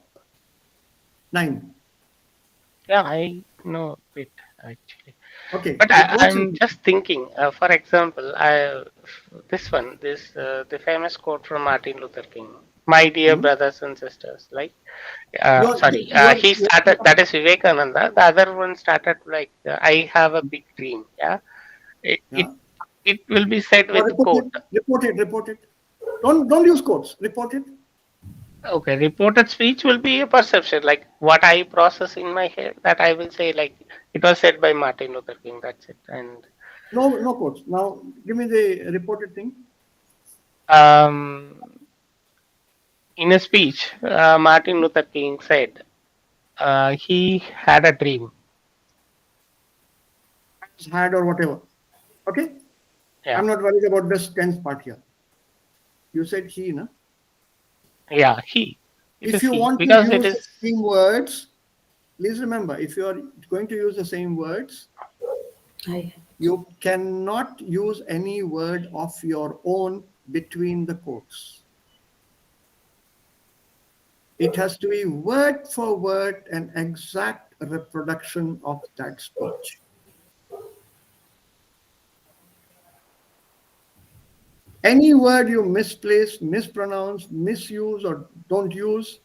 Speaker 1: 9.
Speaker 2: Yeah, I know it actually.
Speaker 1: Okay.
Speaker 2: But
Speaker 1: It works
Speaker 2: I'm
Speaker 1: in.
Speaker 2: just thinking, for example, the famous quote from Martin Luther King, "My dear
Speaker 1: Hmm?
Speaker 2: brothers and sisters," like,
Speaker 1: You're,
Speaker 2: sorry,
Speaker 1: you're,
Speaker 2: he
Speaker 1: you're,
Speaker 2: started, that is Vivekananda. The other one started like, "I have a big dream." Yeah, it, it,
Speaker 1: yeah.
Speaker 2: it will be said
Speaker 1: Now
Speaker 2: with quote.
Speaker 1: report it. Don't use quotes. Report it.
Speaker 2: Okay, reported speech will be a perception, like what I process in my head, that I will say, like, it was said by Martin Luther King. That's it. And
Speaker 1: No quotes. Now give me the reported thing.
Speaker 2: um, in a speech, Martin Luther King said he had a dream.
Speaker 1: Had or whatever. Okay.
Speaker 2: Yeah,
Speaker 1: I'm not worried about this tense part here. You said he, no?
Speaker 2: yeah, he. It
Speaker 1: If
Speaker 2: is
Speaker 1: you
Speaker 2: he
Speaker 1: want to
Speaker 2: because it
Speaker 1: use
Speaker 2: is
Speaker 1: the same words, please remember, if you are going to use the same words,
Speaker 3: I
Speaker 1: you cannot use any word of your own between the quotes. It has to be word for word an exact reproduction of that speech. Any word you misplace, mispronounce, misuse, or don't use,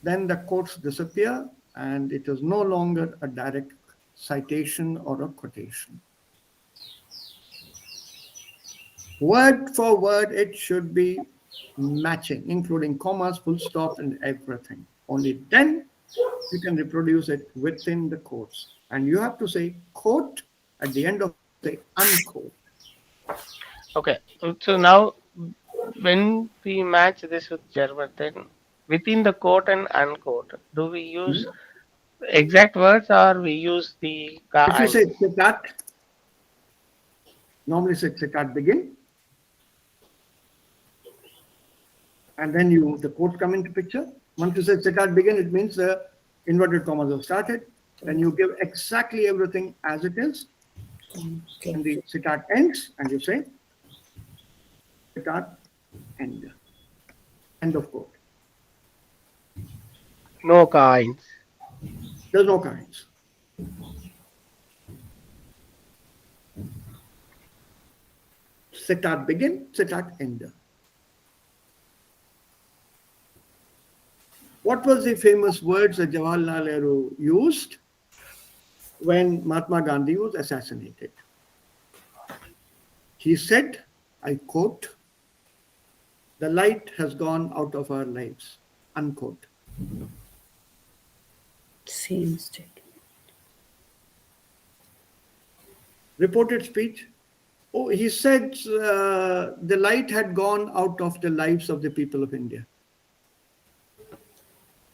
Speaker 1: then the quotes disappear and it is no longer a direct citation or a quotation. Word for word, it should be matching, including commas, full stops, and everything. Only then you can reproduce it within the quotes. And you have to say quote at the end of the unquote.
Speaker 2: okay. So now, when we match this with German, then within the quote and unquote, do we use exact words or we use the
Speaker 1: If you say
Speaker 2: kind?
Speaker 1: citat, normally say citat begin, and then the quote come into picture. Once you say citat begin, it means the inverted commas have started. Then you give exactly everything as it is, and the citat ends, and you say citat end. End of quote.
Speaker 2: No kinds.
Speaker 1: There's no kinds. Citat begin, citat end. What was the famous words that Jawaharlal Nehru used when Mahatma Gandhi was assassinated? He said, I quote, the light has gone out of our lives, unquote.
Speaker 3: same statement.
Speaker 1: Reported speech. Oh, he said the light had gone out of the lives of the people of India.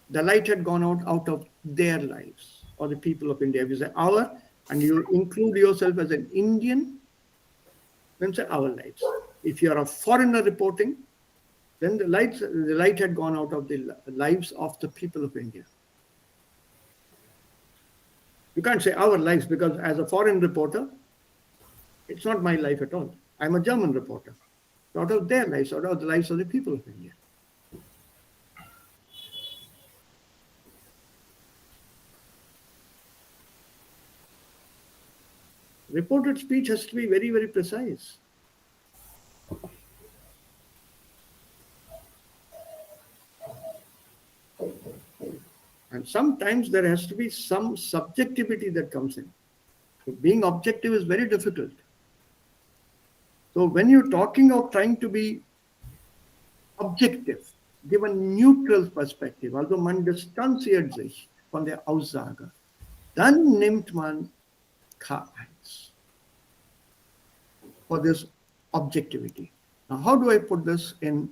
Speaker 1: The light had gone out of their lives or the people of India. If you say our and you include yourself as an Indian, then say our lives. If you are a foreigner reporting, then the light had gone out of the lives of the people of India. You can't say our lives because as a foreign reporter, it's not my life at all. I'm a German reporter. Out of their lives, out of the lives of the people of India. Reported speech has to be very, very precise. And sometimes there has to be some subjectivity that comes in. So being objective is very difficult. So when you're talking of trying to be objective, give a neutral perspective, also man distanziert sich von der Aussage, dann nimmt man K1 for this objectivity. Now, how do I put this in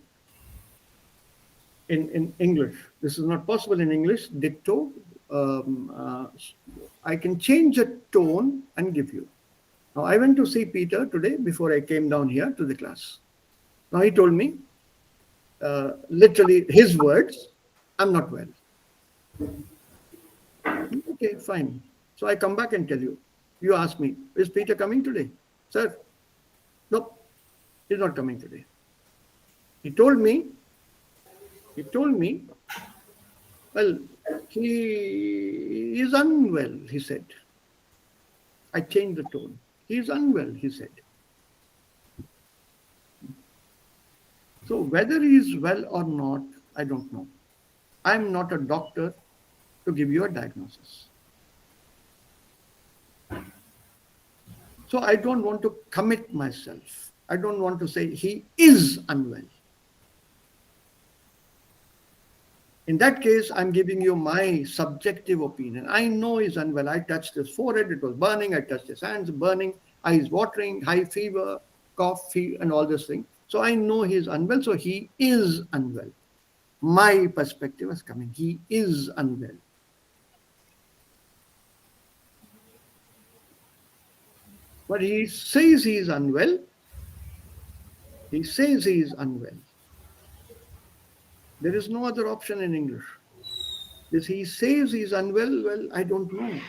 Speaker 1: English? This is not possible in English. Ditto. I can change a tone and give you. Now, I went to see Peter today before I came down here to the class. Now, he told me, literally his words, I'm not well. Okay, fine. So I come back and tell you. You ask me, is Peter coming today? Sir, no, he's not coming today. He told me, well, he is unwell, he said. I changed the tone. He is unwell, he said. So whether he is well or not, I don't know. I'm not a doctor to give you a diagnosis. So I don't want to commit myself. I don't want to say he is unwell. In that case, I'm giving you my subjective opinion. I know he's unwell. I touched his forehead, it was burning. I touched his hands, burning. Eyes watering, high fever, cough, and all this thing. So I know he's unwell. So he is unwell. My perspective is coming. He is unwell. But he says he is unwell. He says he is unwell. There is no other option in English. If he says he is unwell, well, I don't know.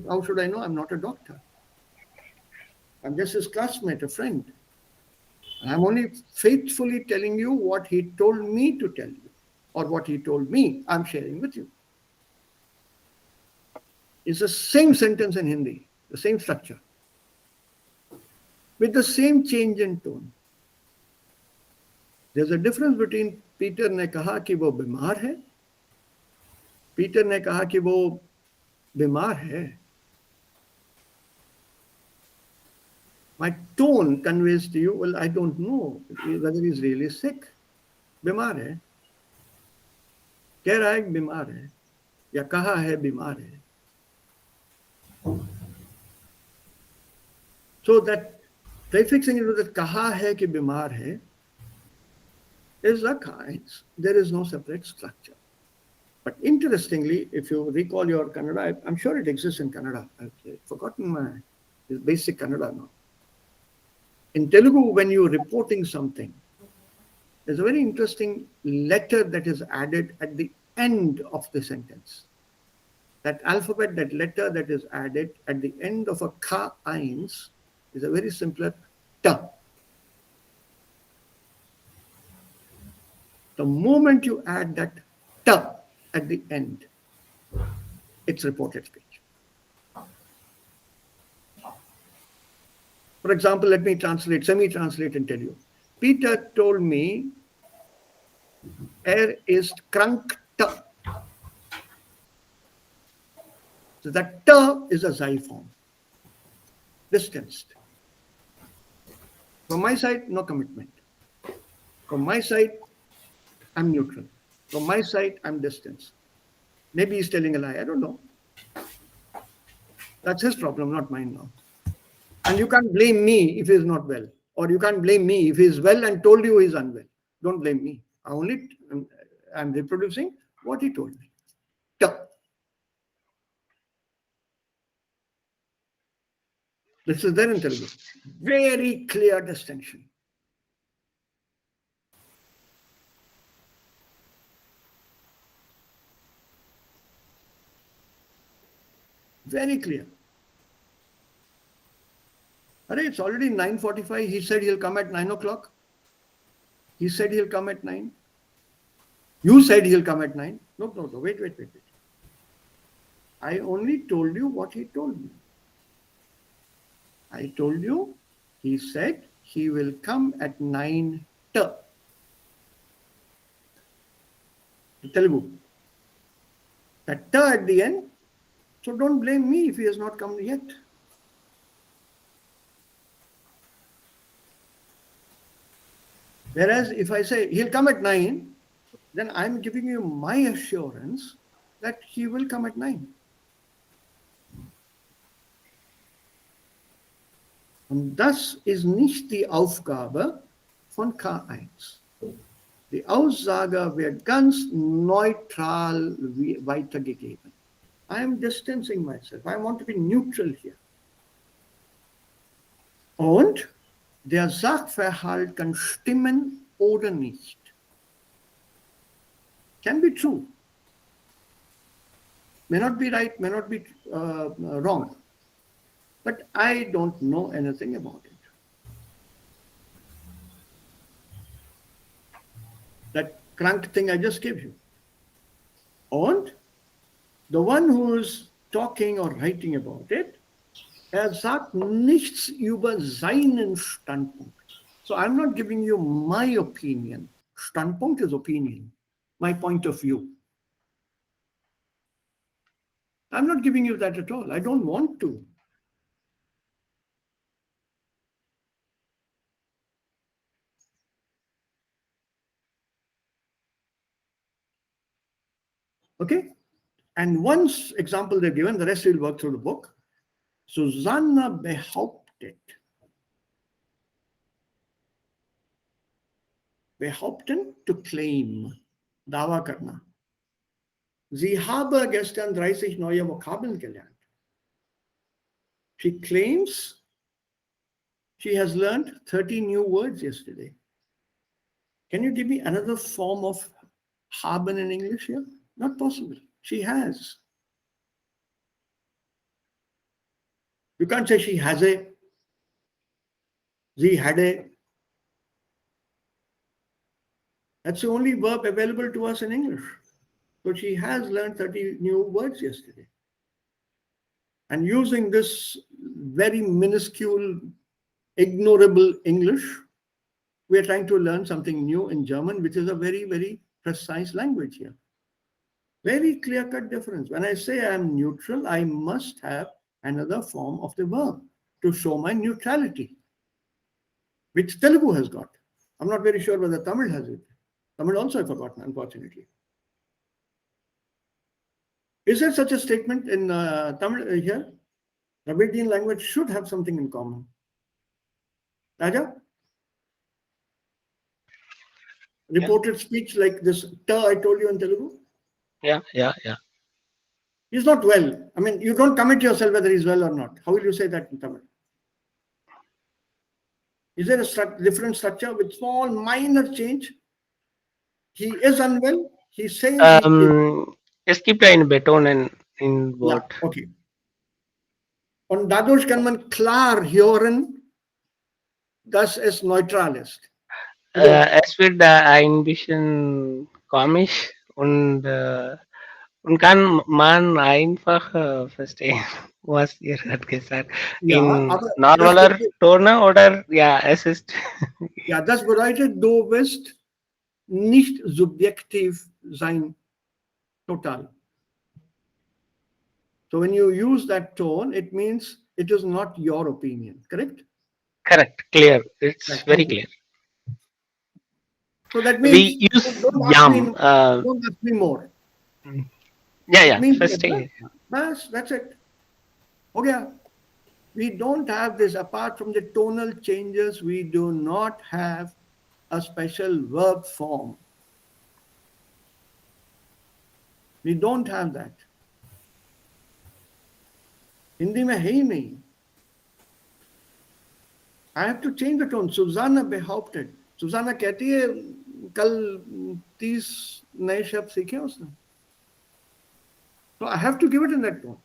Speaker 1: How should I know? I'm not a doctor. I'm just his classmate, a friend. I'm only faithfully telling you what he told me to tell you, or what he told me, I'm sharing with you. It's the same sentence in Hindi, the same structure, with the same change in tone. There's a difference between Peter ने कहा कि वो बीमार है, Peter ने कहा कि वो बीमार है. My tone conveys to you, well, I don't know whether he's really sick. बीमार है. कह रहा है बीमार है, या कहा है बीमार है. So that prefixing it with the कहा है कि बीमार है is a kind. There is no separate structure. But interestingly, if you recall your Kannada, I'm sure it exists in Kannada. I've forgotten my basic Kannada now. In Telugu, when you're reporting something, there's a very interesting letter that is added at the end of the sentence. That alphabet, that letter that is added at the end of a ka eins is a very simpler ta. The moment you add that ta at the end, it's reported speech. For example, let me translate, semi-translate and tell you. Peter told me, ist krank ta. So that ta is a xi form, distanced. From my side, no commitment. From my side, I'm neutral. From my side, I'm distanced. Maybe he's telling a lie. I don't know. That's his problem, not mine now. And you can't blame me if he's not well. Or you can't blame me if he's well and told you he's unwell. Don't blame me. I'm reproducing what he told me. Ta. This is there in Telugu. Very clear distinction. Very clear. It's already 9:45. He said he'll come at 9 o'clock. He said he'll come at 9. You said he'll come at 9. No. Wait. I only told you what he told me. I told you, he said he will come at 9 t. Telugu. That t at the end. So don't blame me if he has not come yet. Whereas if I say he'll come at 9, then I'm giving you my assurance that he will come at 9. Und das ist nicht die Aufgabe von K1. Die Aussage wird ganz neutral weitergegeben. I am distancing myself. I want to be neutral here. Und der Sachverhalt kann stimmen oder nicht. Can be true. May not be right, may not be wrong. But I don't know anything about it. That crank thing I just gave you. And the one who is talking or writing about it, sagt nichts über seinen Standpunkt. So I'm not giving you my opinion. Standpunkt is opinion, my point of view. I'm not giving you that at all. I don't want to. Okay? And once example they're given, the rest we'll work through the book. Susanna behauptet. Behaupten, to claim. Dawa karna. Sie habe gestern 30 neue Vokabeln gelernt. She claims she has learned 30 new words yesterday. Can you give me another form of haben in English here? Not possible. She has. You can't say she has a, sie had a. That's the only verb available to us in English. So she has learned 30 new words yesterday. And using this very minuscule, ignorable English, we are trying to learn something new in German, which is a very, very precise language here. Very clear-cut difference. When I say I am neutral, I must have another form of the verb to show my neutrality, which Telugu has got. I'm not very sure whether Tamil has it. Tamil also I've forgotten, unfortunately. Is there such a statement in Tamil here? Dravidian language should have something in common. Raja? Reported speech like this ta I told you in Telugu?
Speaker 2: Yeah.
Speaker 1: He's not well. I mean, you don't commit yourself whether he's well or not. How will you say that in Tamil? Is there a different structure with small minor change? He is unwell. He's saying he is.
Speaker 2: Es gibt einen Betonen in
Speaker 1: Ja,
Speaker 2: Wort.
Speaker 1: okay. Und dadurch kann man klar hören, dass es neutral ist.
Speaker 2: Es wird ein bisschen komisch und kann man einfach verstehen, was ihr hat gesagt.
Speaker 1: Ja,
Speaker 2: in
Speaker 1: aber
Speaker 2: normaler Tone oder ja, es ist.
Speaker 1: Ja, das bedeutet, du wirst nicht subjektiv sein, total. So when you use that tone, it means it is not your opinion, correct?
Speaker 2: Correct, clear. It's
Speaker 1: Right.
Speaker 2: very clear.
Speaker 1: So that means
Speaker 2: We use yam.
Speaker 1: Don't ask me more.
Speaker 2: Yeah,
Speaker 1: Means
Speaker 2: verstehe.
Speaker 1: that's it. Okay. We don't have this, apart from the tonal changes, we do not have a special verb form. We don't have that. Hindi में है ही नहीं. I have to change the tone. Susanna behaupted. Susanna कहती है कल 30 नए शब्द सीखे उसने. So I have to give it in that tone.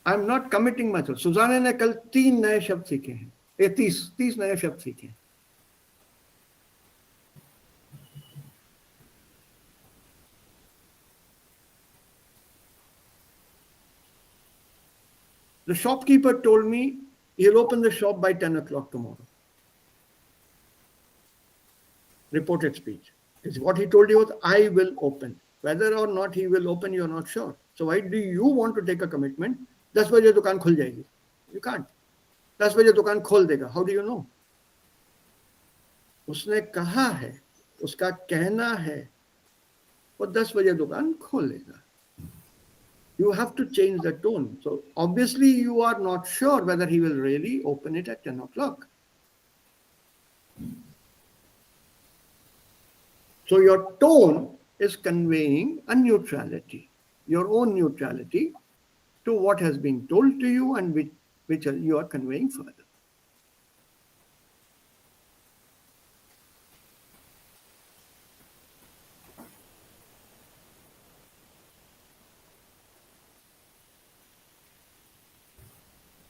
Speaker 1: I'm not committing myself. Susanna ने कल 3 नए शब्द सीखे हैं. 30 नए शब्द सीखे. The shopkeeper told me he'll open the shop by 10 o'clock tomorrow. Reported speech. What he told you was, I will open. Whether or not he will open, you're not sure. So why do you want to take a commitment? 10 बजे दुकान खुल जाएगी. You can't. 10 बजे दुकान खोल देगा. How do you know? उसने कहा है, उसका कहना है, वो 10 बजे दुकान खोल लेगा. You have to change the tone. So obviously you are not sure whether he will really open it at 10 o'clock. So your tone is conveying a neutrality, your own neutrality to what has been told to you and which you are conveying further.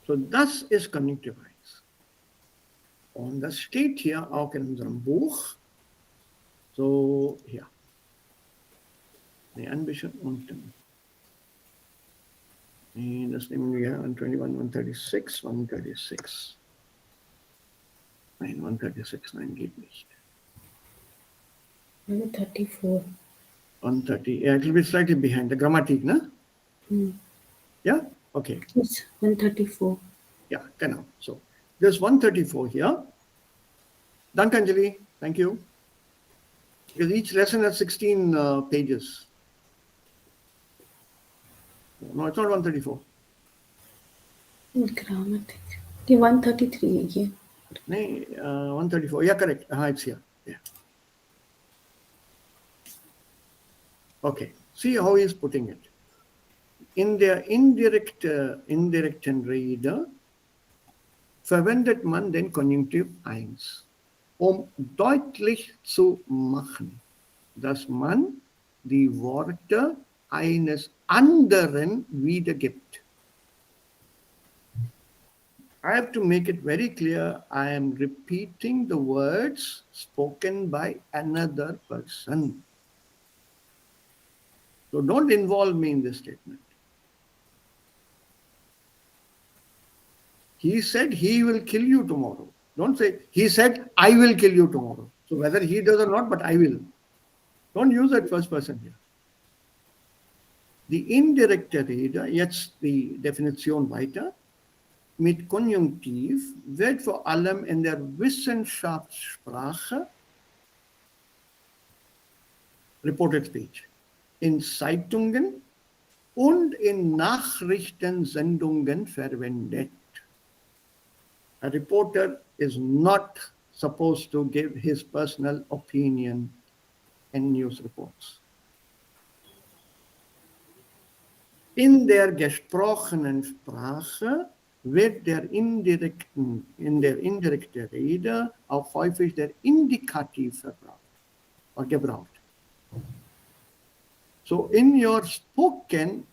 Speaker 1: So thus is conjunctive eins. Und das steht hier auch in unserem Buch. So hier. Nee, ein bisschen unten. Nee, das nehmen wir 121, 136, 136. Nein, 136, nein, geht nicht.
Speaker 3: 134.
Speaker 1: 130, yeah, it will be slightly behind the grammatic, no? Yeah? Okay.
Speaker 3: Yes, 134.
Speaker 1: Yeah, genau. So, there's 134 here. Danke, Anjali. Thank you. Because each lesson has 16 pages. No, it's not 134.
Speaker 3: Grammatic. Okay, 133 again.
Speaker 1: No, 134. Yeah, correct. It's here. Yeah. Okay. See how he's putting it. In der indirekten Rede verwendet man den Konjunktiv 1, um deutlich zu machen, dass man die Worte eines anderen wiedergibt. I have to make it very clear, I am repeating the words spoken by another person. So don't involve me in this statement. He said he will kill you tomorrow. Don't say, he said I will kill you tomorrow. So whether he does or not, but I will. Don't use that first person here. Die indirekte Rede, jetzt die Definition weiter, mit Konjunktiv wird vor allem in der Wissenschaftssprache, Reported Speech, in Zeitungen und in Nachrichtensendungen verwendet. A reporter is not supposed to give his personal opinion in news reports. In der gesprochenen Sprache wird in der indirekten Rede auch häufig der Indikativ gebraucht. So in your spoken,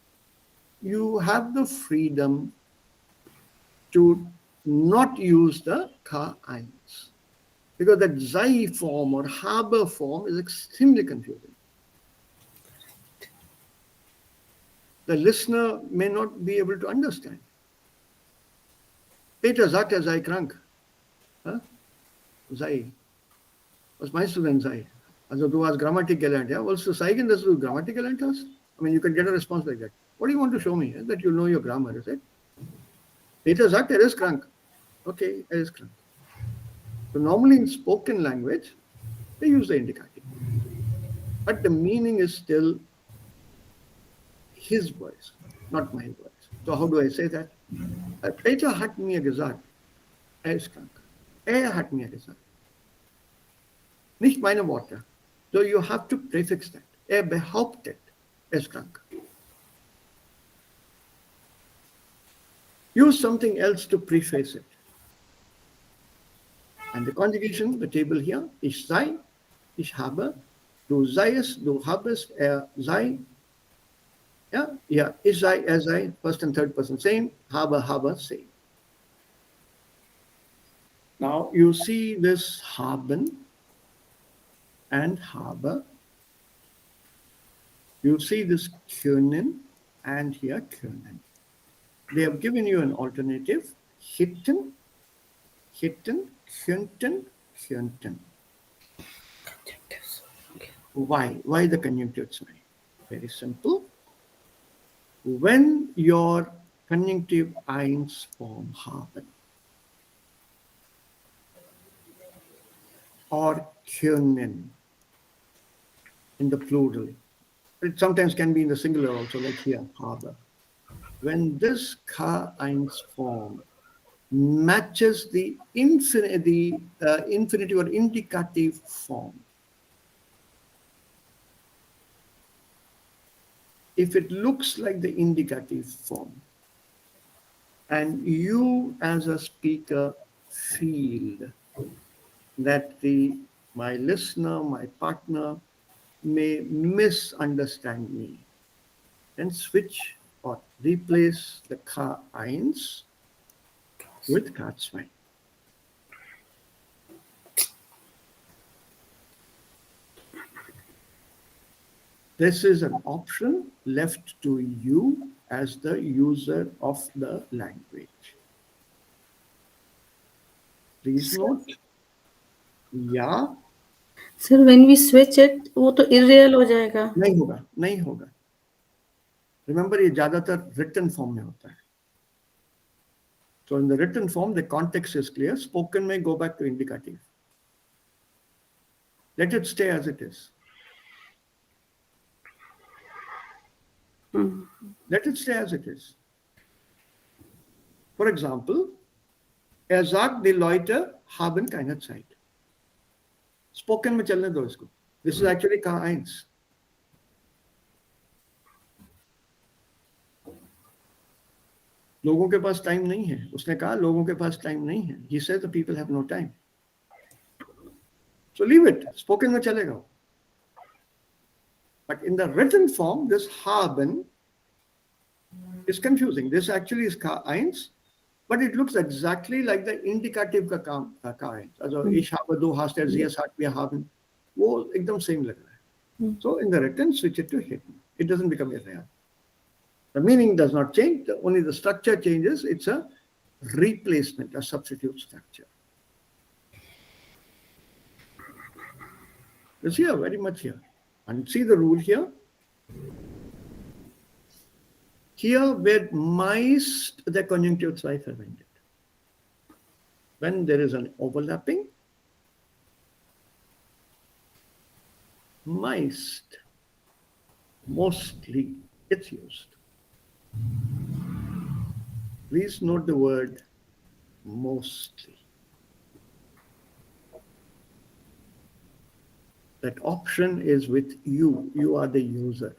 Speaker 1: you have the freedom to not use the K1. Because that sei form or habe form is extremely confusing. The listener may not be able to understand. Peter sagt, er sei krank. Sei. Was meinst du denn sei? Also du hast Grammatik gelernt, ja? Wolltest du zeigen, dass du Grammatik gelernt hast? I mean, you can get a response like that. What do you want to show me? That you know your grammar, is it? Peter sagt, er ist krank. Okay, er ist krank. So normally in spoken language, they use the indicative. But the meaning is still his voice, not my voice. So how do I say that? Peter hat mir gesagt, er ist krank. Er hat mir gesagt. Nicht meine Worte. So you have to prefix that. Er behauptet, er ist krank. Use something else to preface it. And the conjugation, the table here, ich sei, ich habe, du seiest, du habest, er sei. Yeah, ich sei, er sei, first and third person same, habe, same. Now you see this haben and habe. You see this können and here können. They have given you an alternative, hätten, könnten. Why? Why the conjunctive sign? Very simple. When your conjunctive eins form haben or können in the plural, it sometimes can be in the singular also, like here, habe. When this K1 form matches the infinitive or indicative form, if it looks like the indicative form, And you as a speaker feel that my listener, my partner may misunderstand me, then switch or replace the Ka eins with K2. This is an option left to you as the user of the language. Please note, या
Speaker 3: sir when we switch it वो तो इररियल हो जाएगा.
Speaker 1: नहीं होगा, नहीं होगा. Remember, ये ज्यादातर written form में होता है. So in the written form, the context is clear. Spoken may go back to indicative. Let it stay as it is. Let it stay as it is. For example, er sagt, die Leute haben keine Zeit. Spoken में चलने दो इसको. This is actually K1. लोगों के पास time नहीं है. उसने कहा लोगों के पास टाइम नहीं है. He said the people have no time. So leave it. Spoken में चलेगा. But in the written form, this haben is confusing. This actually is K1, but it looks exactly like the indicative का K1. Also ich habe, du hast, er, sie hat, wir haben. वो एकदम same लग रहा है. So in the written, switch it to hidden. It doesn't become irreal. The meaning does not change. Only the structure changes. It's a replacement, a substitute structure. It's here, very much here. And see the rule here. Hier wird meist der Konjunktiv 2 verwendet. When there is an overlapping, meist, mostly, it's used. Please note the word mostly. That option is with you. You are the user.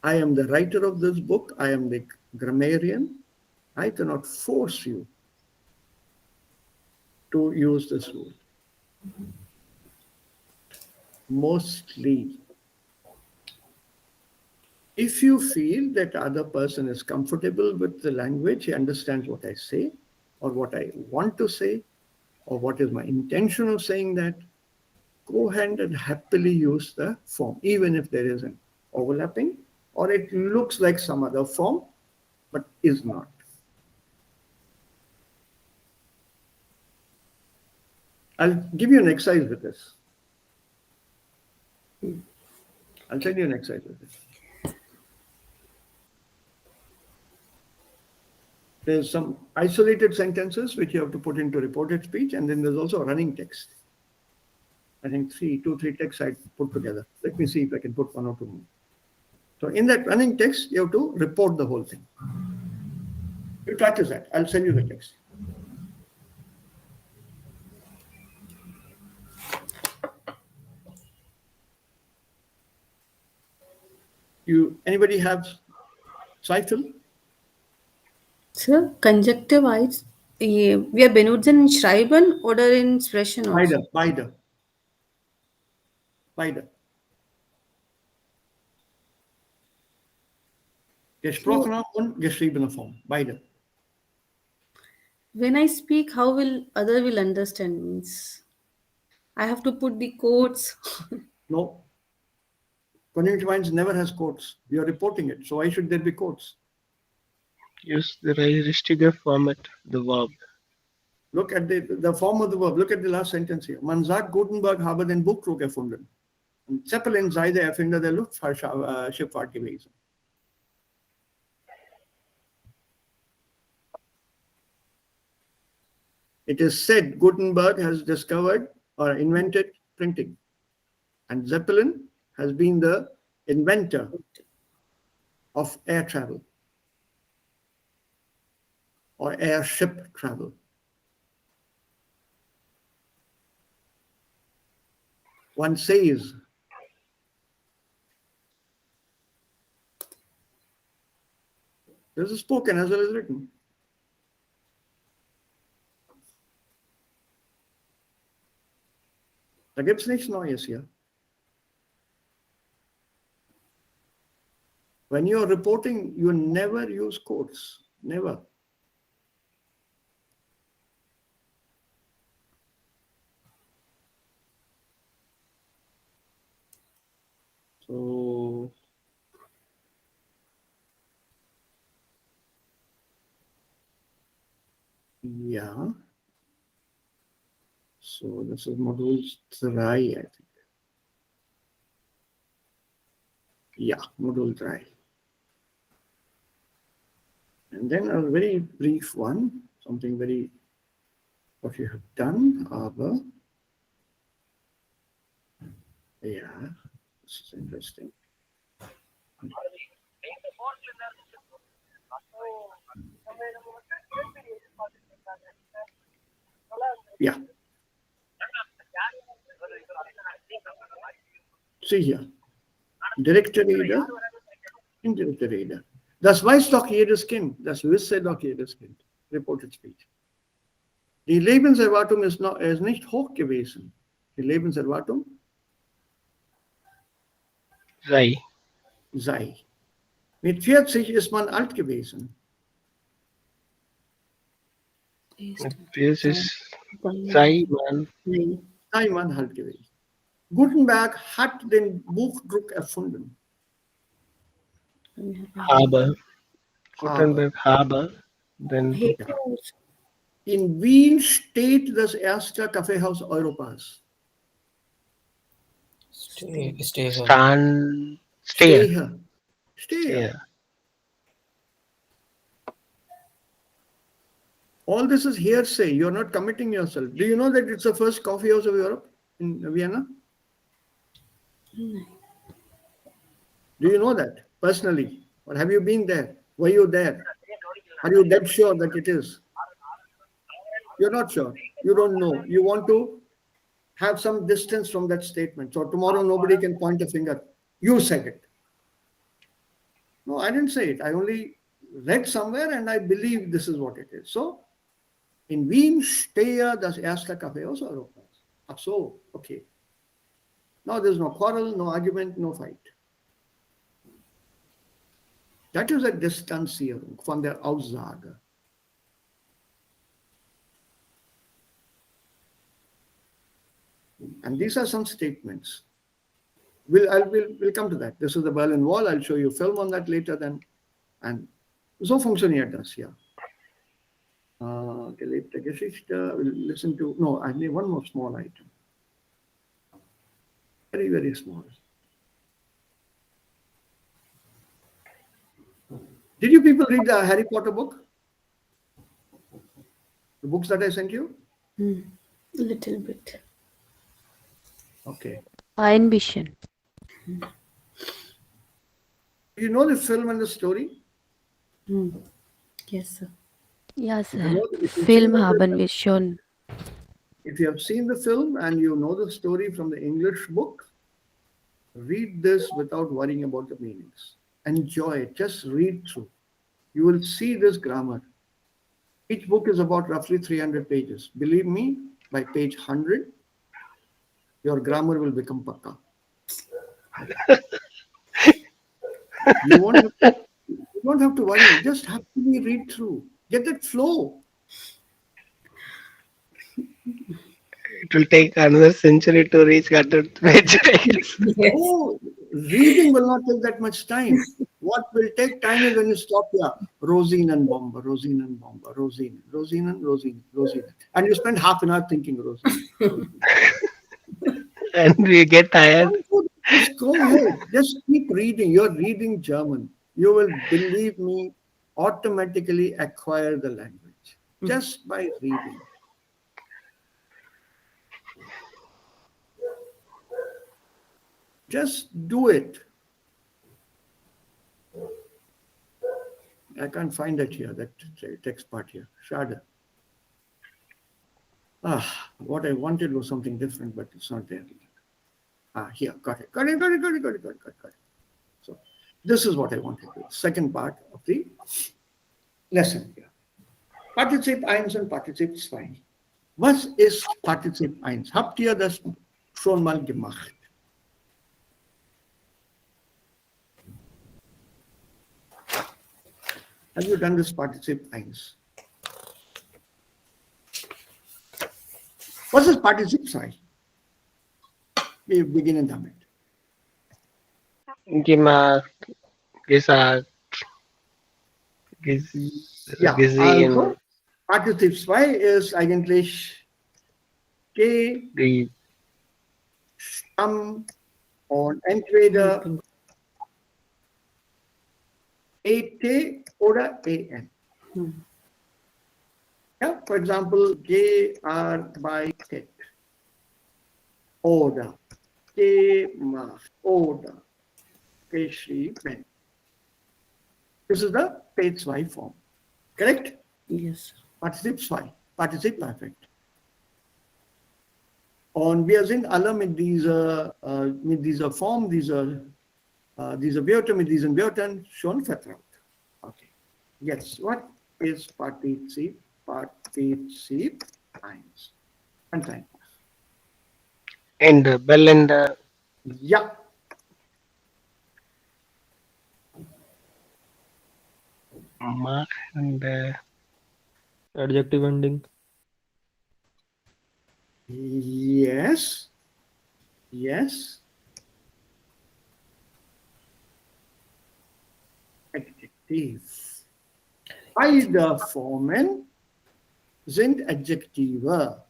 Speaker 1: I am the writer of this book. I am the grammarian. I cannot force you to use this rule. Mostly. If you feel that the other person is comfortable with the language, he understands what I say, or what I want to say, or what is my intention of saying that, go ahead and happily use the form, even if there is an overlapping, or it looks like some other form, but is not. I'll give you an exercise with this. I'll send you an exercise with this. There's some isolated sentences which you have to put into reported speech, and then there's also a running text. I think two, three texts I put together. Let me see if I can put one or two more. So in that running text, you have to report the whole thing. You practice that. I'll send you the text. Anybody have Zweifel?
Speaker 3: Sir, conjunctive eyes, wir benutzen schreiben oder in sprechen also?
Speaker 1: Beide. Gesprochene und geschriebene Form. Beide.
Speaker 3: When I speak, how will other will understand means? I have to put the quotes.
Speaker 1: No. Conjunctive eins never has quotes. You are reporting it. So why should there be quotes?
Speaker 2: Use the richtige format, the verb.
Speaker 1: Look at the form of the verb. Look at the last sentence here. Man sagt, Gutenberg habe den Buchdruck erfunden. Und Zeppelin sei der Erfinder der Luftschifffahrt gewesen. It is said Gutenberg has discovered or invented printing. And Zeppelin has been the inventor of air travel or airship travel. One says, This is spoken as well as written. Da gibt es nichts Neues hier. When you are reporting, you never use quotes. Never. So, yeah. So this is module 3, I think. Yeah, module 3. And then a very brief one, something very what you have done, aber yeah, this is interesting. Yeah. See here. Direkte Rede, indirekte Rede. Das weiß doch jedes Kind. Das wüsste doch jedes Kind. Reported speech. Die Lebenserwartung ist nicht hoch gewesen. Die Lebenserwartung
Speaker 2: sei.
Speaker 1: Mit 40 ist man alt gewesen.
Speaker 2: This is sei man.
Speaker 1: Sei man alt gewesen. Gutenberg hat den Buchdruck erfunden.
Speaker 2: Habe. Gutenberg habe. Then
Speaker 1: In Wien steht das erste Kaffeehaus Europas.
Speaker 5: Stay here.
Speaker 2: stay.
Speaker 1: here. All this is hearsay. You're not committing yourself. Do you know that it's the first coffee house of Europe in Vienna? Do you know that personally? Or have you been there? Were you there? Are you dead sure that it is? You're not sure. You don't know. You want to have some distance from that statement. So tomorrow nobody can point a finger. You said it. No, I didn't say it. I only read somewhere and I believe this is what it is. So in Wien stehe das erste Kaffeehaus Europas. Ach so, okay. Now there's no quarrel, no argument, no fight. That is a Distanzierung von der Aussage. And these are some statements. We'll come to that. This is the Berlin Wall. I'll show you film on that later then. And so funktioniert das, ja. Gelebte Geschichte. We'll listen to, no, I need one more small item. Very, very small. Did you people read the Harry Potter book? The books that I sent you?
Speaker 3: A little bit.
Speaker 1: Okay.
Speaker 4: Ambition.
Speaker 1: Do you know the film and the story?
Speaker 3: Yes, sir.
Speaker 4: Ja,
Speaker 1: You
Speaker 4: Sir.
Speaker 1: know, if you've
Speaker 4: Film
Speaker 1: seen the-
Speaker 4: haben wir schon.
Speaker 1: If you have seen the film and you know the story from the English book, read this without worrying about the meanings. Enjoy it. Just read through. You will see this grammar. Each book is about roughly 300 pages. Believe me, by page 100, your grammar will become pakka. You don't have to worry. You just have to read through. Get that flow.
Speaker 2: It will take another century to reach 100 page.
Speaker 3: Yes.
Speaker 1: Oh, reading will not take that much time. What will take time is when you stop here. Rosine and Bomba, Rosine and Bomba, Rosine, Rosine and Rosine, Rosine. And you spend half an hour thinking Rosine.
Speaker 2: And we get tired.
Speaker 1: Just go ahead. Just keep reading. You're reading German. You will, believe me, automatically acquire the language just by reading. Just do it. I can't find it here, that text part here. Schade. What I wanted was something different, but it's not there. Here, got it. Got it. So this is what I wanted to do. Second part of the lesson here. Partizip 1 und Partizip 2. Was ist Partizip 1? Habt ihr das schon mal gemacht? Have you done this Partizip 1? Was ist Partizip 2? Wir beginnen damit.
Speaker 2: Gemacht, gesagt,
Speaker 1: Ja,
Speaker 2: gesehen,
Speaker 1: also Partizip 2 ist eigentlich G, Stamm und entweder ET oder EN. Ja, for example, gearbeitet oder gemacht oder geschrieben. This is the P2 form. Correct?
Speaker 3: Yes.
Speaker 1: Partizip 2. Partizip Perfekt. Und wir sind alle mit dieser Form, dieser Wörter, mit diesen Wörtern schon vertraut. Okay. Jetzt, what is Partizip 1? Ganz einfach.
Speaker 2: Ende, Bellende,
Speaker 1: Ja.
Speaker 2: machende,
Speaker 6: Adjective ending.
Speaker 1: Yes. Yes. Adjektiv. Beide Formen sind Adjektive.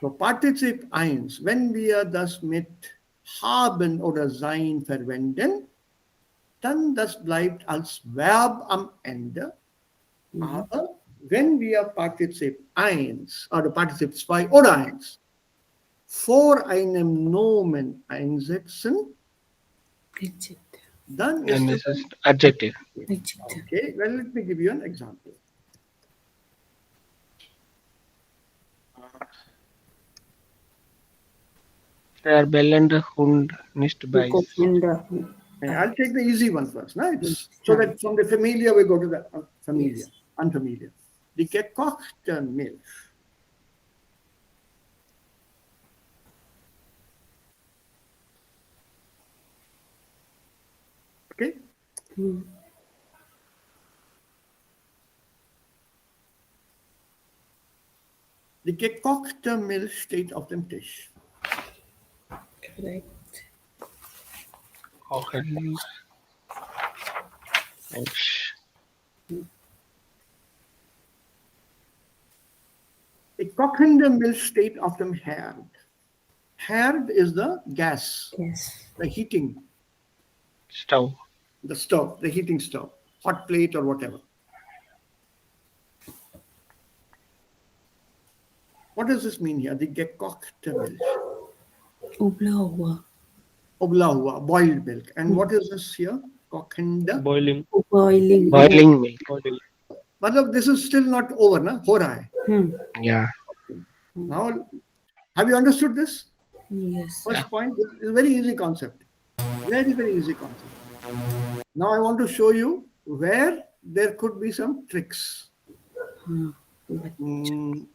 Speaker 1: So Partizip 1, wenn wir das mit haben oder sein verwenden, dann das bleibt als Verb am Ende. Aber wenn wir Partizip 1 oder Partizip 2 oder 1 vor einem Nomen einsetzen, dann
Speaker 2: and
Speaker 1: ist
Speaker 2: this is adjective.
Speaker 1: Okay, well, let me give you an example.
Speaker 2: Der bellende Hund nicht beißt.
Speaker 1: I'll take the easy one first. No? So that from the familiar we go to the familiar, unfamiliar. Die gekochte Milch. Okay? Die gekochte Milch steht auf dem Tisch.
Speaker 3: Correct.
Speaker 2: Kochen. Mensch.
Speaker 1: Die kochende Milch steht auf dem Herd. Herd is the gas,
Speaker 3: Yes.
Speaker 1: the heating,
Speaker 2: Stove.
Speaker 1: the stove, the heating stove, hot plate or whatever. What does this mean here? Die gekochte Milch.
Speaker 3: Ubla
Speaker 1: Obla hua, boiled milk. And what is this here? Kochende.
Speaker 6: Boiling.
Speaker 3: Boiling.
Speaker 2: Boiling milk.
Speaker 6: Boiling.
Speaker 1: Matlab, this is still not over, na? Ho raha hai.
Speaker 2: Yeah.
Speaker 1: Now, have you understood this?
Speaker 3: Yes.
Speaker 1: First point is a very easy concept. Very, very easy concept. Now I want to show you where there could be some tricks. Mm.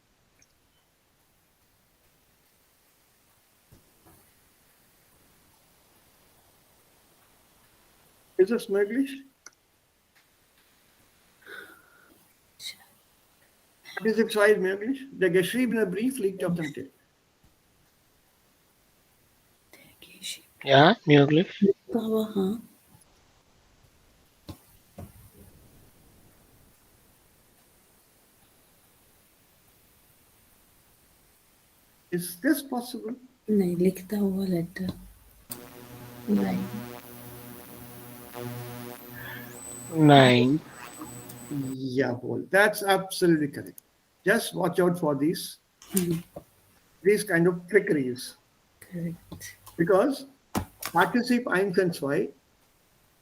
Speaker 1: Ist das möglich? Diese zwei ist möglich. Der geschriebene Brief liegt auf dem Tisch.
Speaker 2: Ja, möglich.
Speaker 1: Is this possible?
Speaker 3: नहीं लिखता हुआ letter line
Speaker 2: Nein.
Speaker 1: Jawohl, that's absolutely correct. Just watch out for these kind of trickeries.
Speaker 3: correct
Speaker 1: Because participe 1 and 2,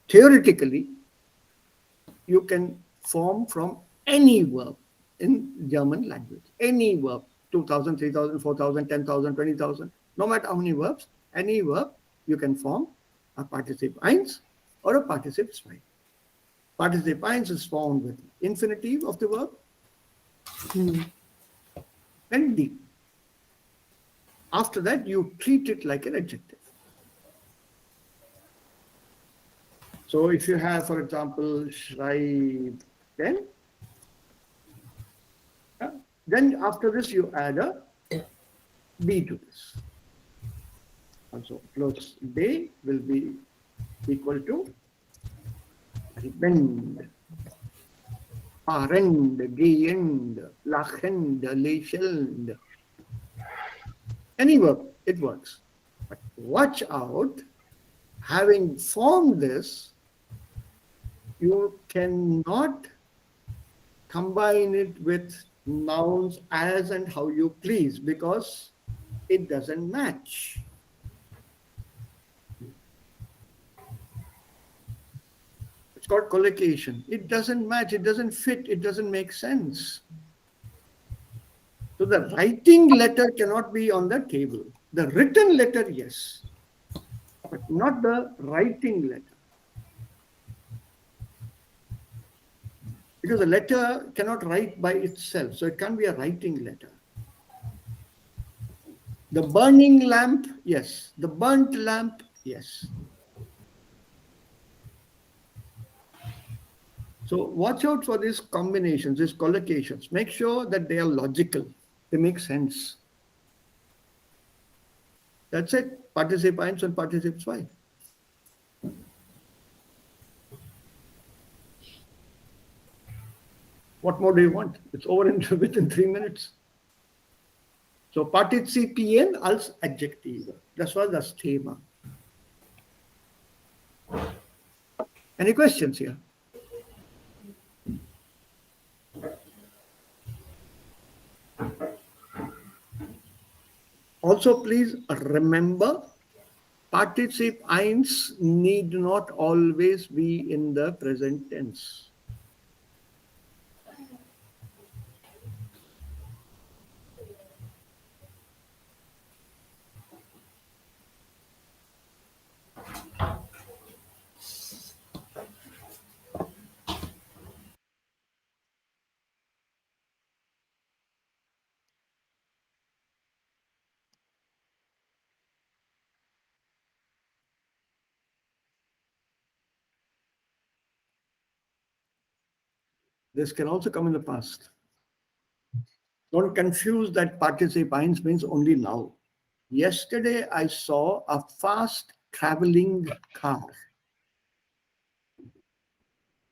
Speaker 1: theoretically, you can form from any verb in German language. Any verb, 2,000, 3,000, 4,000, 10,000, 20,000, no matter how many verbs, any verb, you can form a participe 1 or a participe 2. Participants is found with infinitive of the verb and D. After that, you treat it like an adjective. So if you have, for example, schreiben, then after this you add a B to this. Also, plus day will be equal to bend, parend, gehend, lachend, lächelnd. Any verb, it works. But watch out, having formed this, you cannot combine it with nouns as and how you please because it doesn't match. It's called collocation. It doesn't match, it doesn't fit, it doesn't make sense. So the writing letter cannot be on the table. The written letter, yes, but not the writing letter. Because the letter cannot write by itself, so it can't be a writing letter. The burning lamp, yes. The burnt lamp, yes. So watch out for these combinations, these collocations. Make sure that they are logical. They make sense. That's it. Participe eins and participe zwei. What more do you want? It's over within 3 minutes. So partizipien als Adjektive. Das war das Thema. Any questions here? Also, please remember, participe eins need not always be in the present tense. This can also come in the past. Don't confuse that participe eins means only now. Yesterday, I saw a fast traveling car.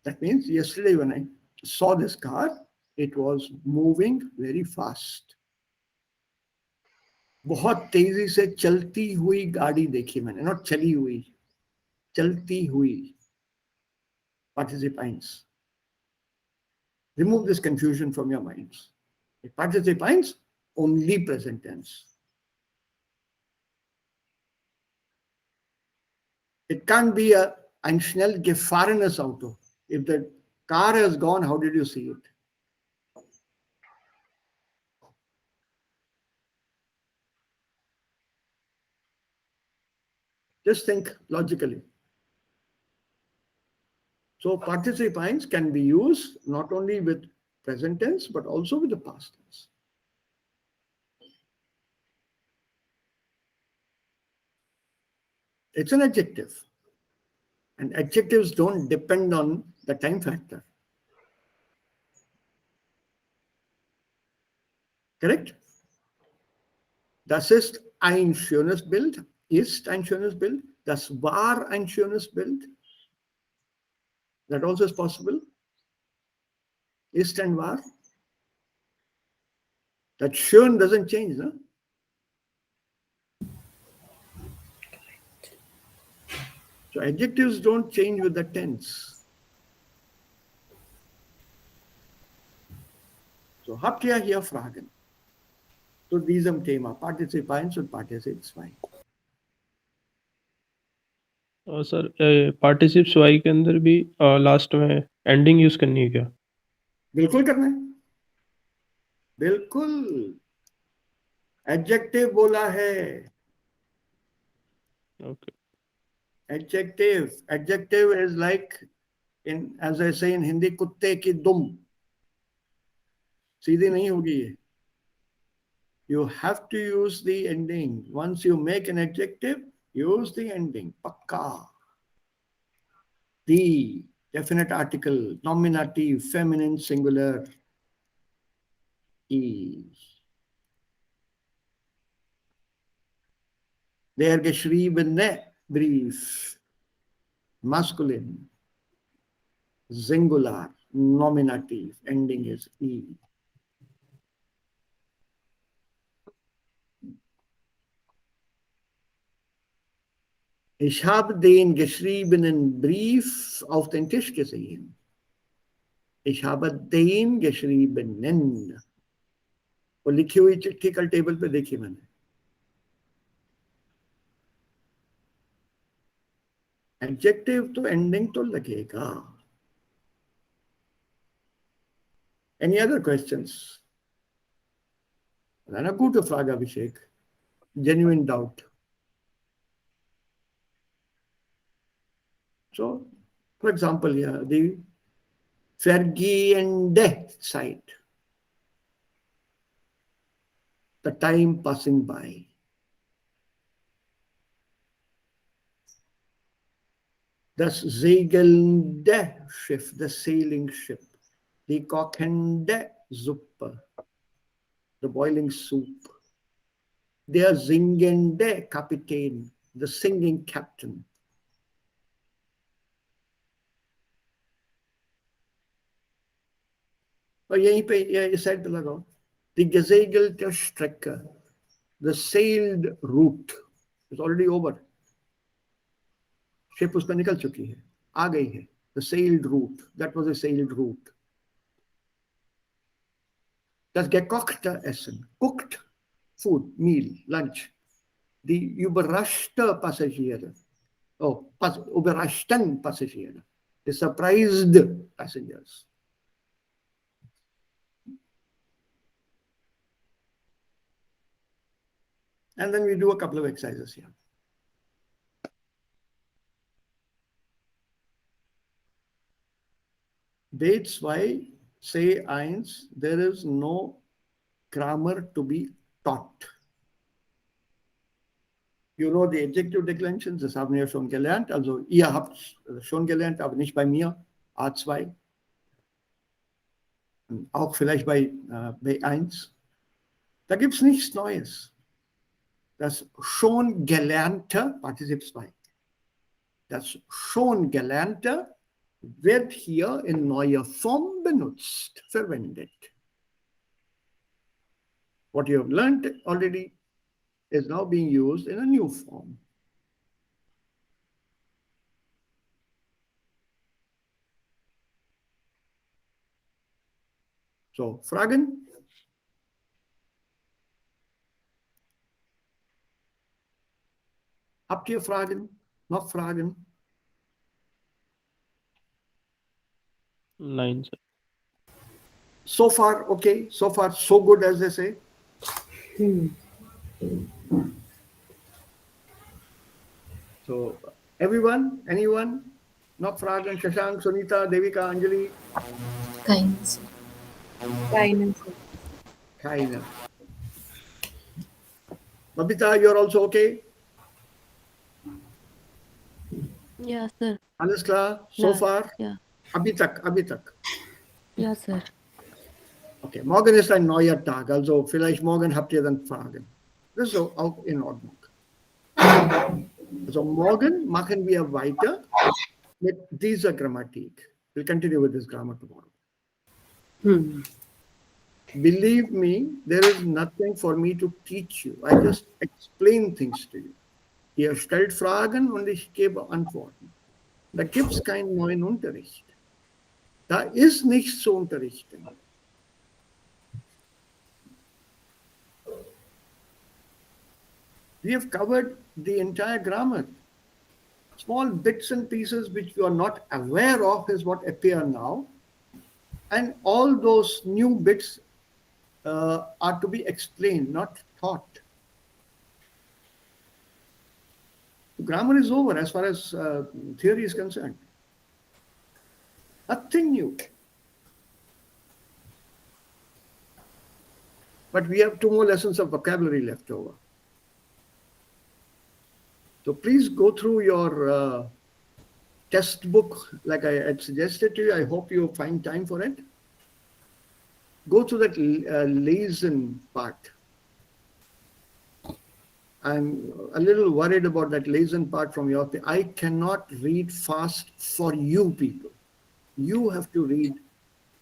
Speaker 1: That means yesterday when I saw this car, it was moving very fast. बहुत तेजी से चलती हुई गाड़ी देखी मैंने, not चली हुई, चलती हुई. Participe eins. Remove this confusion from your minds. Participe eins, only present tense. It can't be ein schnell gefahrenes Auto. If the car has gone, how did you see it? Just think logically. So participe eins can be used not only with present tense, but also with the past tense. It's an adjective. And adjectives don't depend on the time factor. Correct? Das ist ein schönes Bild. Ist ein schönes Bild. Das war ein schönes Bild. That also is possible. Ist and war. That schön doesn't change, no? So adjectives don't change with the tense. So habt ihr hier Fragen zu diesem Thema? Partizip eins und Partizip zwei.
Speaker 6: Sir पार्टिसिप स्वाई के अंदर भी last में ending use करनी है क्या?
Speaker 1: बिल्कुल करना है, बिल्कुल. एडजेक्टिव बोला है.
Speaker 6: Okay.
Speaker 1: Adjective is like as I say in Hindi, कुत्ते की दुम सीधी नहीं होगी ये. You have to use the ending. Once you make an adjective, use the ending. Pakka. The, definite article, nominative, feminine, singular. E. Der geschriebene Brief. Masculine. Singular. Nominative. Ending is E. Ich habe den geschriebenen Brief auf den Tisch gesehen. Ich habe den geschriebenen. वो लिखी हुई चिट्ठी कल table पे देखी मैंने. Adjective तो ending तो लगेगा. Any other questions? Eine gute Frage, Abhishek. Genuine doubt. So, for example, here, the vergehende Zeit. The time passing by. Das segelnde Schiff, the sailing ship. Die kochende Suppe, the boiling soup. Der singende Kapitän, the singing captain. और यहीं पे इस side पे लगाओ. The gesegelte Strecke, the sailed route is already over. Ship उसका निकल चुकी है, आ गई है. The sailed route, that was a sailed route. Das gekochte Essen, cooked food, meal, lunch. Die überraschte Passagiere, überraschten Passagiere, the surprised passengers. And then we do a couple of exercises here. Dates why say eins, there is no grammar to be taught. You know the adjective declensions, das haben wir schon gelernt. Also ihr habt schon gelernt, aber nicht bei mir. A2. Auch vielleicht bei B1. Da gibt es nichts Neues. Das schon Gelernte, Partizip 2. Das schon Gelernte wird hier in neuer Form benutzt, verwendet. What you have learned already is now being used in a new form. So, Fragen? Habt ihr Fragen? Noch Fragen?
Speaker 6: Nine, sir.
Speaker 1: So far, okay. So far, so good, as they say. So, everyone, anyone? Noch Fragen? Shashank, Sunita, Devika, Anjali?
Speaker 7: Kindness.
Speaker 8: Kindness.
Speaker 1: Keine. Babita, you're also okay?
Speaker 4: Yeah, sir.
Speaker 1: Alles klar? So
Speaker 4: Yeah,
Speaker 1: far?
Speaker 4: yeah.
Speaker 1: Abhi tak.
Speaker 4: Yeah, sir.
Speaker 1: Okay, morgen ist ein neuer Tag, also vielleicht morgen habt ihr dann Fragen. Das ist auch in Ordnung. Also morgen machen wir weiter mit dieser Grammatik. We'll continue with this grammar tomorrow. Believe me, there is nothing for me to teach you. I just explain things to you. Ihr stellt Fragen und ich gebe Antworten. Da gibt es keinen neuen Unterricht. Da ist nichts zu unterrichten. We have covered the entire grammar. Small bits and pieces which you are not aware of is what appear now. And all those new bits are to be explained, not taught. The grammar is over as far as theory is concerned. Nothing new. But we have 2 more lessons of vocabulary left over. So please go through your test book like I had suggested to you. I hope you find time for it. Go to that liaison part. I'm a little worried about that liaison part from your thing. I cannot read fast for you people. You have to read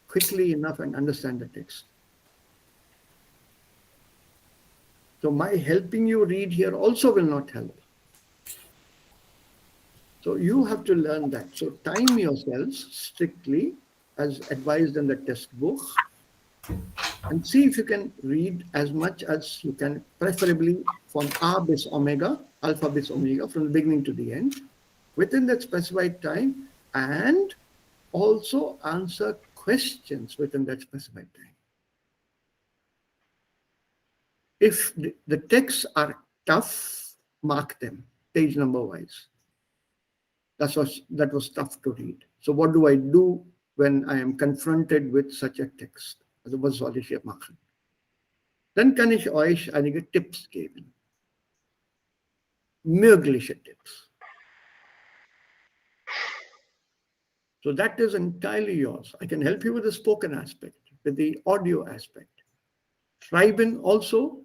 Speaker 1: quickly enough and understand the text. So my helping you read here also will not help. So you have to learn that. So time yourselves strictly as advised in the test book and see if you can read as much as you can, preferably from A bis omega, alpha bis omega, from the beginning to the end, within that specified time, and also answer questions within that specified time. If the texts are tough, mark them, page number wise. That was tough to read. So what do I do when I am confronted with such a text? Also was soll ich hier machen? Dann kann ich euch einige Tipps geben. Mögliche Tipps. So that is entirely yours. I can help you with the spoken aspect, with the audio aspect. Schreiben also,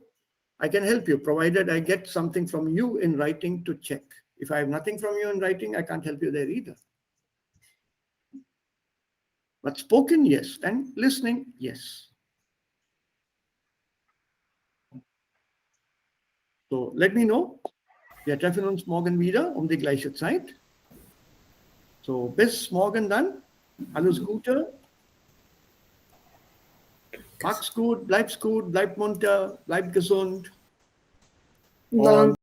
Speaker 1: I can help you, provided I get something from you in writing to check. If I have nothing from you in writing, I can't help you there either. But spoken, yes. And listening, yes. So let me know. Wir treffen uns morgen wieder die gleiche Zeit. So bis morgen dann. Alles Gute. Mach's gut, bleib's munter, bleibt gesund.
Speaker 8: Long